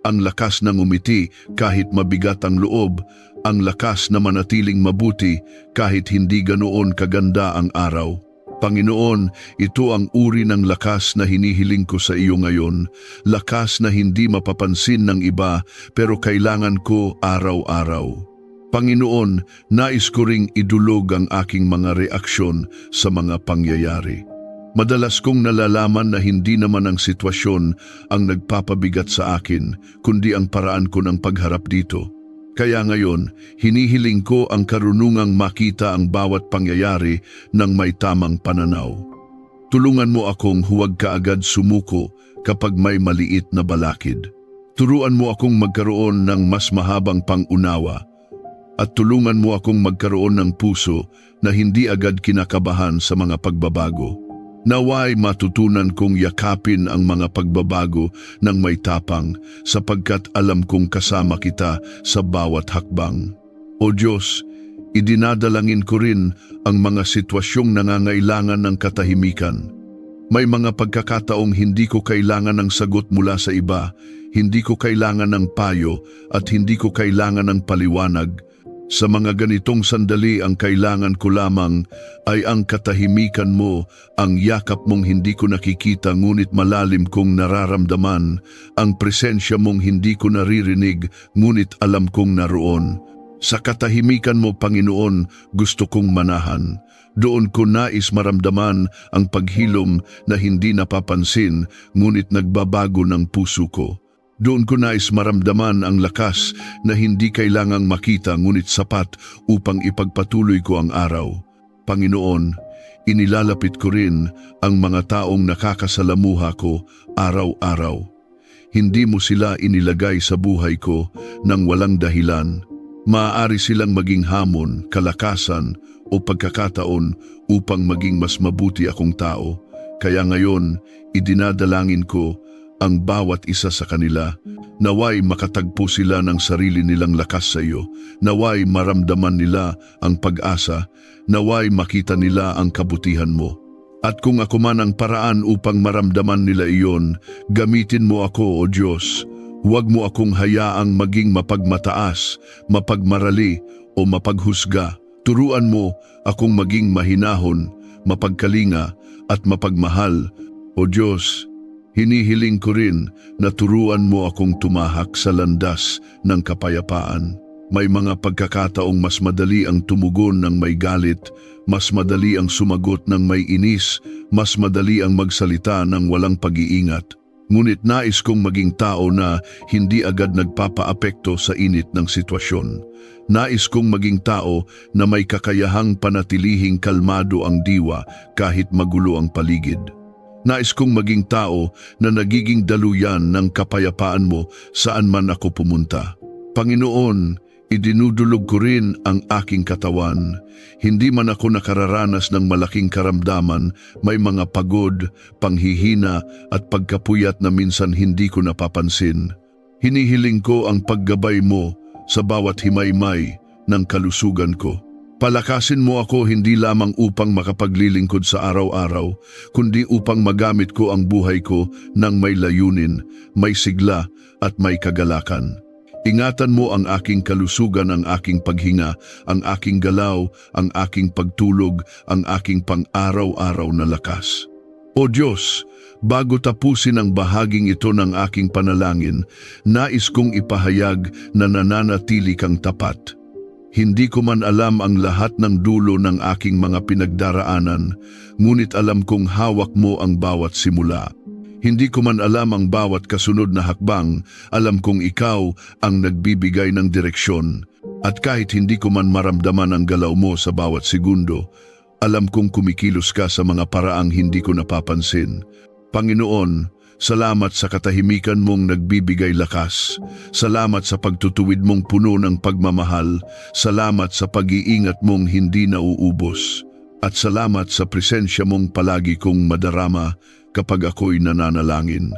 ang lakas na ngumiti kahit mabigat ang loob, ang lakas na manatiling mabuti kahit hindi ganoon kaganda ang araw. Panginoon, ito ang uri ng lakas na hinihiling ko sa iyo ngayon, lakas na hindi mapapansin ng iba pero kailangan ko araw-araw. Panginoon, nais ko ring idulog ang aking mga reaksyon sa mga pangyayari. Madalas kong nalalaman na hindi naman ang sitwasyon ang nagpapabigat sa akin, kundi ang paraan ko ng pagharap dito. Kaya ngayon, hinihiling ko ang karunungang makita ang bawat pangyayari ng may tamang pananaw. Tulungan mo akong huwag kaagad sumuko kapag may maliit na balakid. Turuan mo akong magkaroon ng mas mahabang pangunawa at tulungan mo akong magkaroon ng puso na hindi agad kinakabahan sa mga pagbabago. Naway matutunan kong yakapin ang mga pagbabago ng may tapang sapagkat alam kong kasama kita sa bawat hakbang. O Diyos, idinadalangin ko rin ang mga sitwasyong nangangailangan ng katahimikan. May mga pagkakataong hindi ko kailangan ng sagot mula sa iba, hindi ko kailangan ng payo at hindi ko kailangan ng paliwanag. Sa mga ganitong sandali ang kailangan ko lamang ay ang katahimikan mo, ang yakap mong hindi ko nakikita ngunit malalim kong nararamdaman, ang presensya mong hindi ko naririnig ngunit alam kong naroon. Sa katahimikan mo, Panginoon, gusto kong manahan. Doon ko nais maramdaman ang paghilom na hindi napapansin ngunit nagbabago ng puso ko. Doon ko nais maramdaman ang lakas na hindi kailangang makita ngunit sapat upang ipagpatuloy ko ang araw. Panginoon, inilalapit ko rin ang mga taong nakakasalamuha ko araw-araw. Hindi mo sila inilagay sa buhay ko nang walang dahilan. Maaari silang maging hamon, kalakasan o pagkakataon upang maging mas mabuti akong tao. Kaya ngayon, idinadalangin ko ang bawat isa sa kanila, naway makatagpo sila ng sarili nilang lakas sa iyo, naway maramdaman nila ang pag-asa, naway makita nila ang kabutihan mo. At kung ako man ang paraan upang maramdaman nila iyon, gamitin mo ako, O Diyos. Huwag mo akong hayaang maging mapagmataas, mapagmarali o mapaghusga. Turuan mo akong maging mahinahon, mapagkalinga at mapagmahal. O Diyos, hinihiling ko rin na turuan mo akong tumahak sa landas ng kapayapaan. May mga pagkakataong mas madali ang tumugon ng may galit, mas madali ang sumagot ng may inis, mas madali ang magsalita ng walang pag-iingat. Ngunit nais kong maging tao na hindi agad nagpapaapekto sa init ng sitwasyon. Nais kong maging tao na may kakayahang panatilihing kalmado ang diwa kahit magulo ang paligid. Nais kong maging tao na nagiging daluyan ng kapayapaan mo saan man ako pumunta. Panginoon, idinudulog ko rin ang aking katawan. Hindi man ako nakararanas ng malaking karamdaman, may mga pagod, panghihina at pagkapuyat na minsan hindi ko napapansin. Hinihiling ko ang paggabay mo sa bawat himaymay ng kalusugan ko. Palakasin mo ako hindi lamang upang makapaglilingkod sa araw-araw, kundi upang magamit ko ang buhay ko ng may layunin, may sigla at may kagalakan. Ingatan mo ang aking kalusugan, ang aking paghinga, ang aking galaw, ang aking pagtulog, ang aking pang-araw-araw na lakas. O Diyos, bago tapusin ang bahaging ito ng aking panalangin, nais kong ipahayag na nananatili kang tapat. Hindi ko man alam ang lahat ng dulo ng aking mga pinagdaraanan, ngunit alam kong hawak mo ang bawat simula. Hindi ko man alam ang bawat kasunod na hakbang, alam kong ikaw ang nagbibigay ng direksyon. At kahit hindi ko man maramdaman ang galaw mo sa bawat segundo, alam kong kumikilos ka sa mga paraang hindi ko napapansin. Panginoon, salamat sa katahimikan mong nagbibigay lakas. Salamat sa pagtutuwid mong puno ng pagmamahal. Salamat sa pag-iingat mong hindi nauubos. At salamat sa presensya mong palagi kong madarama kapag ako'y nananalangin.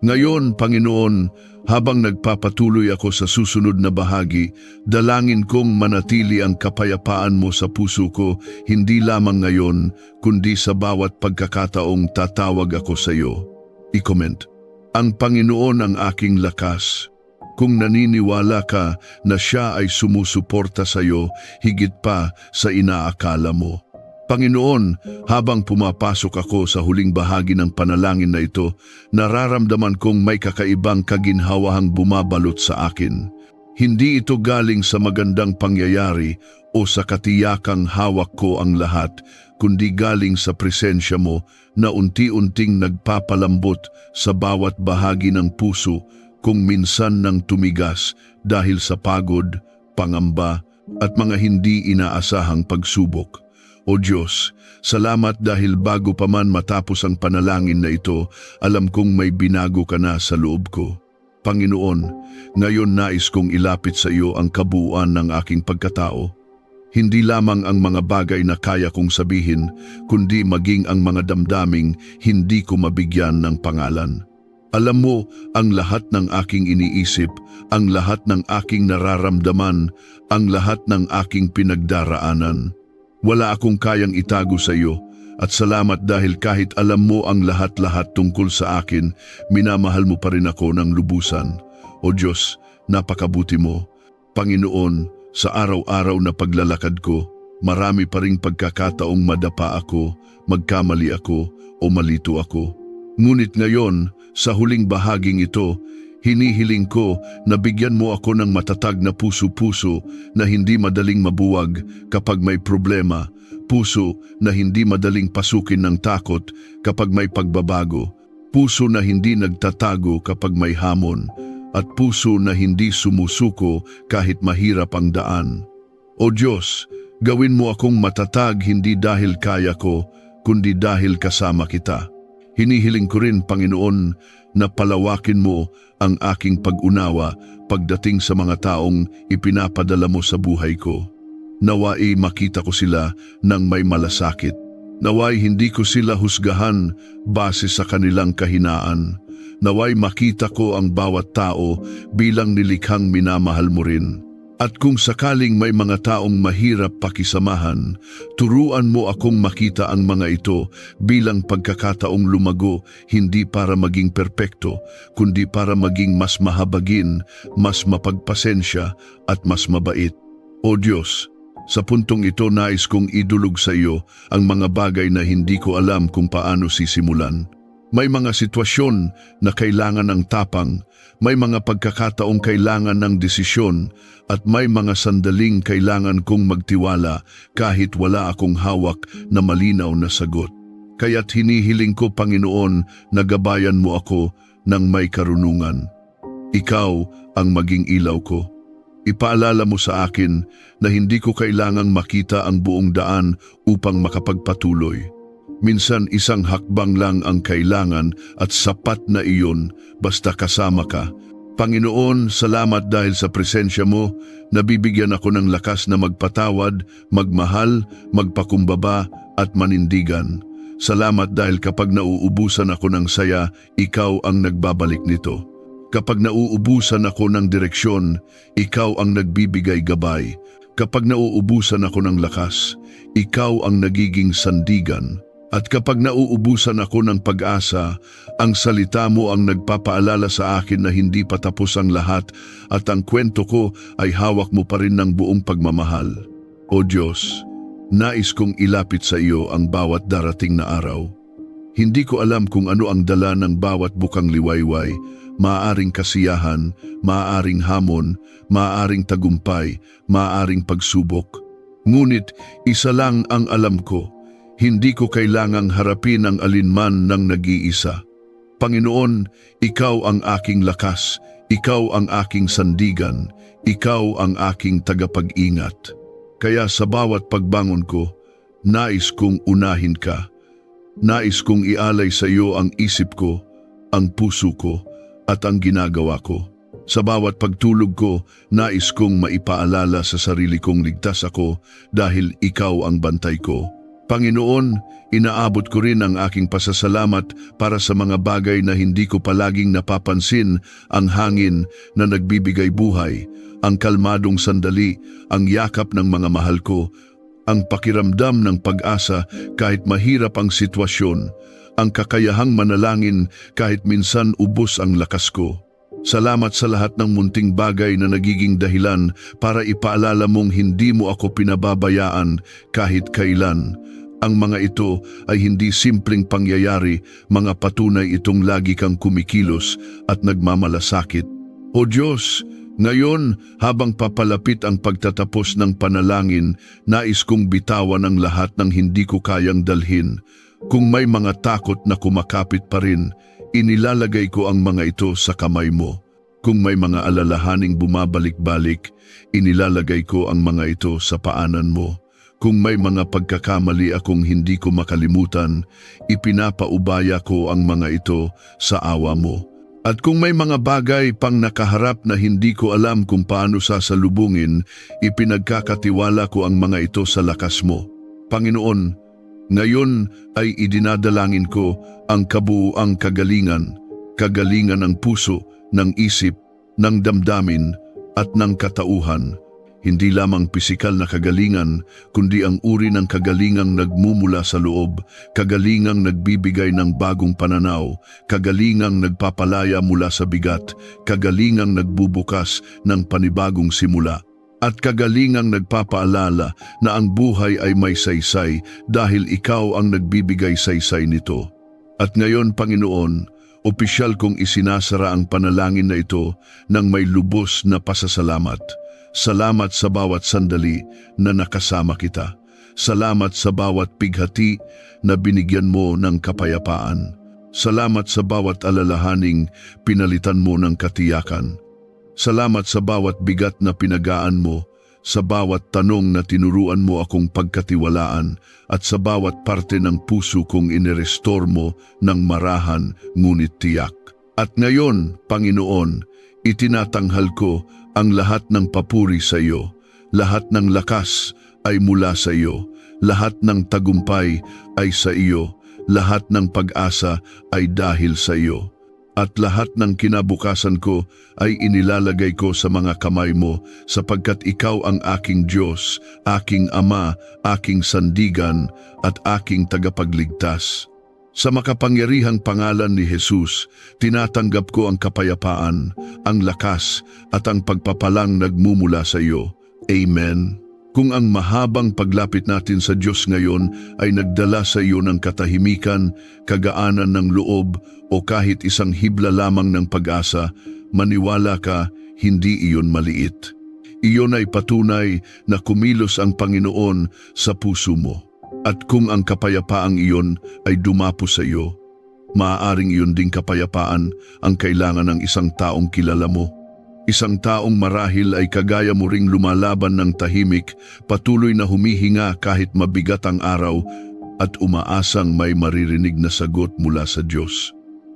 Ngayon, Panginoon, habang nagpapatuloy ako sa susunod na bahagi, dalangin kong manatili ang kapayapaan mo sa puso ko, hindi lamang ngayon, kundi sa bawat pagkakataong tatawag ako sa iyo. I-comment, ang Panginoon ang aking lakas. Kung naniniwala ka na siya ay sumusuporta sa iyo, higit pa sa inaakala mo. Panginoon, habang pumapasok ako sa huling bahagi ng panalangin na ito, nararamdaman kong may kakaibang kaginhawahang bumabalot sa akin. Hindi ito galing sa magandang pangyayari o sa katiyakang hawak ko ang lahat, kundi galing sa presensya mo na unti-unting nagpapalambot sa bawat bahagi ng puso kung minsan nang tumigas dahil sa pagod, pangamba at mga hindi inaasahang pagsubok. O Diyos, salamat dahil bago pa man matapos ang panalangin na ito, alam kong may binago ka na sa loob ko. Panginoon, ngayon nais kong ilapit sa iyo ang kabuuan ng aking pagkatao. Hindi lamang ang mga bagay na kaya kong sabihin, kundi maging ang mga damdaming hindi ko mabigyan ng pangalan. Alam mo ang lahat ng aking iniisip, ang lahat ng aking nararamdaman, ang lahat ng aking pinagdaraanan. Wala akong kayang itago sa iyo at salamat dahil kahit alam mo ang lahat-lahat tungkol sa akin, minamahal mo pa rin ako ng lubusan. O Diyos, napakabuti mo. Panginoon, sa araw-araw na paglalakad ko, marami pa ring pagkakataong madapa ako, magkamali ako o malito ako. Ngunit ngayon, sa huling bahaging ito, hinihiling ko na bigyan mo ako ng matatag na puso-puso na hindi madaling mabuwag kapag may problema, puso na hindi madaling pasukin ng takot kapag may pagbabago, puso na hindi nagtatago kapag may hamon, at puso na hindi sumusuko kahit mahirap ang daan. O Diyos, gawin mo akong matatag hindi dahil kaya ko, kundi dahil kasama kita. Hinihiling ko rin, Panginoon, na palawakin mo ang aking pag-unawa pagdating sa mga taong ipinapadala mo sa buhay ko. Naway makita ko sila ng may malasakit. Naway hindi ko sila husgahan base sa kanilang kahinaan. Naway makita ko ang bawat tao bilang nilikhang minamahal mo rin. At kung sakaling may mga taong mahirap pakisamahan, turuan mo akong makita ang mga ito bilang pagkakataong lumago, hindi para maging perpekto, kundi para maging mas mahabagin, mas mapagpasensya at mas mabait. O Diyos, sa puntong ito nais kong idulog sa iyo ang mga bagay na hindi ko alam kung paano sisimulan. May mga sitwasyon na kailangan ng tapang, may mga pagkakataong kailangan ng desisyon, at may mga sandaling kailangan kong magtiwala kahit wala akong hawak na malinaw na sagot. Kaya't hinihiling ko, Panginoon, na gabayan mo ako, ng may karunungan. Ikaw ang maging ilaw ko. Ipaalala mo sa akin na hindi ko kailangang makita ang buong daan upang makapagpatuloy. Minsan isang hakbang lang ang kailangan at sapat na iyon basta kasama ka. Panginoon, salamat dahil sa presensya mo, nabibigyan ako ng lakas na magpatawad, magmahal, magpakumbaba at manindigan. Salamat dahil kapag nauubusan ako ng saya, ikaw ang nagbabalik nito. Kapag nauubusan ako ng direksyon, ikaw ang nagbibigay gabay. Kapag nauubusan ako ng lakas, ikaw ang nagiging sandigan. At kapag nauubusan ako ng pag-asa, ang salita mo ang nagpapaalala sa akin na hindi pa tapos ang lahat at ang kwento ko ay hawak mo pa rin ng buong pagmamahal. O Diyos, nais kong ilapit sa iyo ang bawat darating na araw. Hindi ko alam kung ano ang dala ng bawat bukang liwayway, maaaring kasiyahan, maaaring hamon, maaaring tagumpay, maaaring pagsubok. Ngunit isa lang ang alam ko, hindi ko kailangang harapin ang alinman ng nag-iisa. Panginoon, ikaw ang aking lakas, ikaw ang aking sandigan, ikaw ang aking tagapag-ingat. Kaya sa bawat pagbangon ko, nais kong unahin ka. Nais kong ialay sa iyo ang isip ko, ang puso ko, at ang ginagawa ko. Sa bawat pagtulog ko, nais kong maipaalala sa sarili kong ligtas ako dahil ikaw ang bantay ko. Panginoon, inaabot ko rin ang aking pasasalamat para sa mga bagay na hindi ko palaging napapansin, ang hangin na nagbibigay buhay, ang kalmadong sandali, ang yakap ng mga mahal ko, ang pakiramdam ng pag-asa kahit mahirap ang sitwasyon, ang kakayahang manalangin kahit minsan ubos ang lakas ko. Salamat sa lahat ng munting bagay na nagiging dahilan para ipaalala mong hindi mo ako pinababayaan kahit kailan. Ang mga ito ay hindi simpleng pangyayari, mga patunay itong lagi kang kumikilos at nagmamalasakit. O Diyos, ngayon habang papalapit ang pagtatapos ng panalangin, nais kong bitawan ang lahat ng hindi ko kayang dalhin. Kung may mga takot na kumakapit pa rin, inilalagay ko ang mga ito sa kamay mo. Kung may mga alalahaning bumabalik-balik, inilalagay ko ang mga ito sa paanan mo. Kung may mga pagkakamali akong hindi ko makalimutan, ipinapaubaya ko ang mga ito sa awa mo. At kung may mga bagay pang nakaharap na hindi ko alam kung paano sasalubungin, ipinagkakatiwala ko ang mga ito sa lakas mo. Panginoon, ngayon ay idinadalangin ko ang kabuuang kagalingan, kagalingan ng puso, ng isip, ng damdamin at ng katauhan. Hindi lamang pisikal na kagalingan, kundi ang uri ng kagalingang nagmumula sa loob, kagalingang nagbibigay ng bagong pananaw, kagalingang nagpapalaya mula sa bigat, kagalingang nagbubukas ng panibagong simula, at kagalingang nagpapaalala na ang buhay ay may saysay dahil ikaw ang nagbibigay saysay nito. At ngayon, Panginoon, opisyal kong isinasara ang panalangin na ito ng may lubos na pasasalamat. Salamat sa bawat sandali na nakasama kita. Salamat sa bawat pighati na binigyan mo ng kapayapaan. Salamat sa bawat alalahaning pinalitan mo ng katiyakan. Salamat sa bawat bigat na pinagaan mo, sa bawat tanong na tinuruan mo akong pagkatiwalaan, at sa bawat parte ng puso kong inirestore mo ng marahan ngunit tiyak. At ngayon, Panginoon, itinatanghal ko ang lahat ng papuri sa iyo, lahat ng lakas ay mula sa iyo, lahat ng tagumpay ay sa iyo, lahat ng pag-asa ay dahil sa iyo. At lahat ng kinabukasan ko ay inilalagay ko sa mga kamay mo sapagkat ikaw ang aking Diyos, aking Ama, aking sandigan at aking tagapagligtas. Sa makapangyarihang pangalan ni Jesus, tinatanggap ko ang kapayapaan, ang lakas at ang pagpapalang nagmumula sa iyo. Amen. Kung ang mahabang paglapit natin sa Diyos ngayon ay nagdala sa iyo ng katahimikan, kagaanan ng loob o kahit isang hibla lamang ng pag-asa, maniwala ka, hindi iyon maliit. Iyon ay patunay na kumilos ang Panginoon sa puso mo. At kung ang kapayapaang iyon ay dumapo sa iyo, maaaring iyon ding kapayapaan ang kailangan ng isang taong kilala mo. Isang taong marahil ay kagaya mo ring lumalaban ng tahimik, patuloy na humihinga kahit mabigat ang araw at umaasang may maririnig na sagot mula sa Diyos.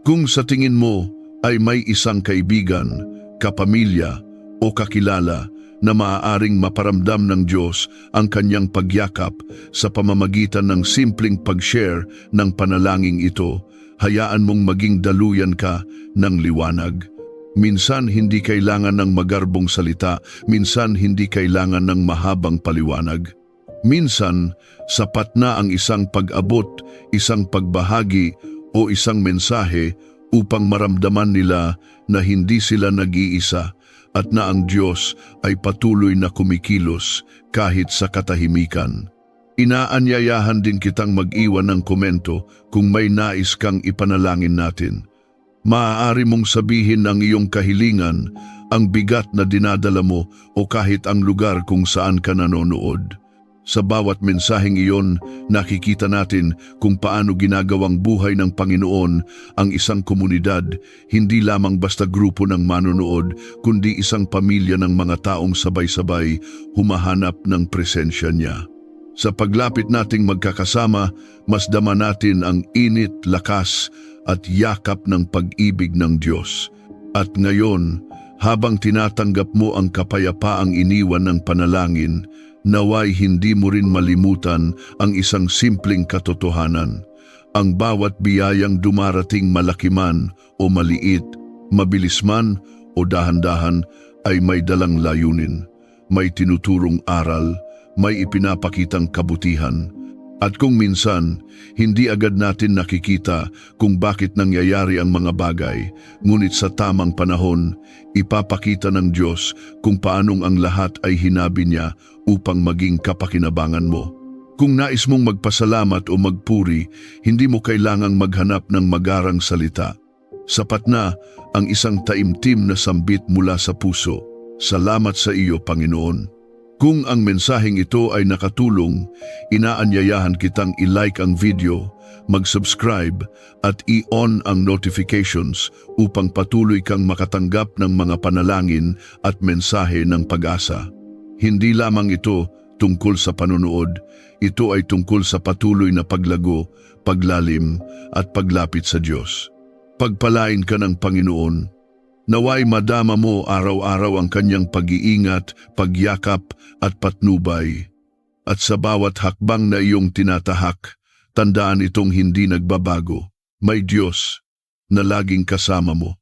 Kung sa tingin mo ay may isang kaibigan, kapamilya o kakilala na maaaring maparamdam ng Diyos ang kanyang pagyakap sa pamamagitan ng simpleng pag-share ng panalangin ito, hayaan mong maging daluyan ka ng liwanag. Minsan hindi kailangan ng magarbong salita, minsan hindi kailangan ng mahabang paliwanag. Minsan, sapat na ang isang pag-abot, isang pagbahagi o isang mensahe upang maramdaman nila na hindi sila nag-iisa at na ang Diyos ay patuloy na kumikilos kahit sa katahimikan. Inaanyayahan din kitang mag-iwan ng komento kung may nais kang ipanalangin natin. Maaari mong sabihin ang iyong kahilingan, ang bigat na dinadala mo o kahit ang lugar kung saan ka nanonood. Sa bawat mensaheng iyon, nakikita natin kung paano ginagawang buhay ng Panginoon ang isang komunidad, hindi lamang basta grupo ng manonood, kundi isang pamilya ng mga taong sabay-sabay humahanap ng presensya niya. Sa paglapit nating magkakasama, mas dama natin ang init, lakas at yakap ng pag-ibig ng Diyos. At ngayon, habang tinatanggap mo ang kapayapaang iniwan ng panalangin, naway hindi mo rin malimutan ang isang simpleng katotohanan. Ang bawat biyayang dumarating malaki man o maliit, mabilis man o dahan-dahan ay may dalang layunin, may tinuturong aral, may ipinapakitang kabutihan. At kung minsan, hindi agad natin nakikita kung bakit nangyayari ang mga bagay, ngunit sa tamang panahon, ipapakita ng Diyos kung paanong ang lahat ay hinabi niya upang maging kapakinabangan mo. Kung nais mong magpasalamat o magpuri, hindi mo kailangang maghanap ng magarang salita. Sapat na ang isang taimtim na sambit mula sa puso. Salamat sa iyo, Panginoon. Kung ang mensaheng ito ay nakatulong, inaanyayahan kitang i-like ang video, mag-subscribe at i-on ang notifications upang patuloy kang makatanggap ng mga panalangin at mensahe ng pag-asa. Hindi lamang ito tungkol sa panonood, ito ay tungkol sa patuloy na paglago, paglalim at paglapit sa Diyos. Pagpalain ka ng Panginoon. Naway madama mo araw-araw ang kanyang pag-iingat, pagyakap at patnubay. At sa bawat hakbang na iyong tinatahak, tandaan itong hindi nagbabago. May Diyos na laging kasama mo.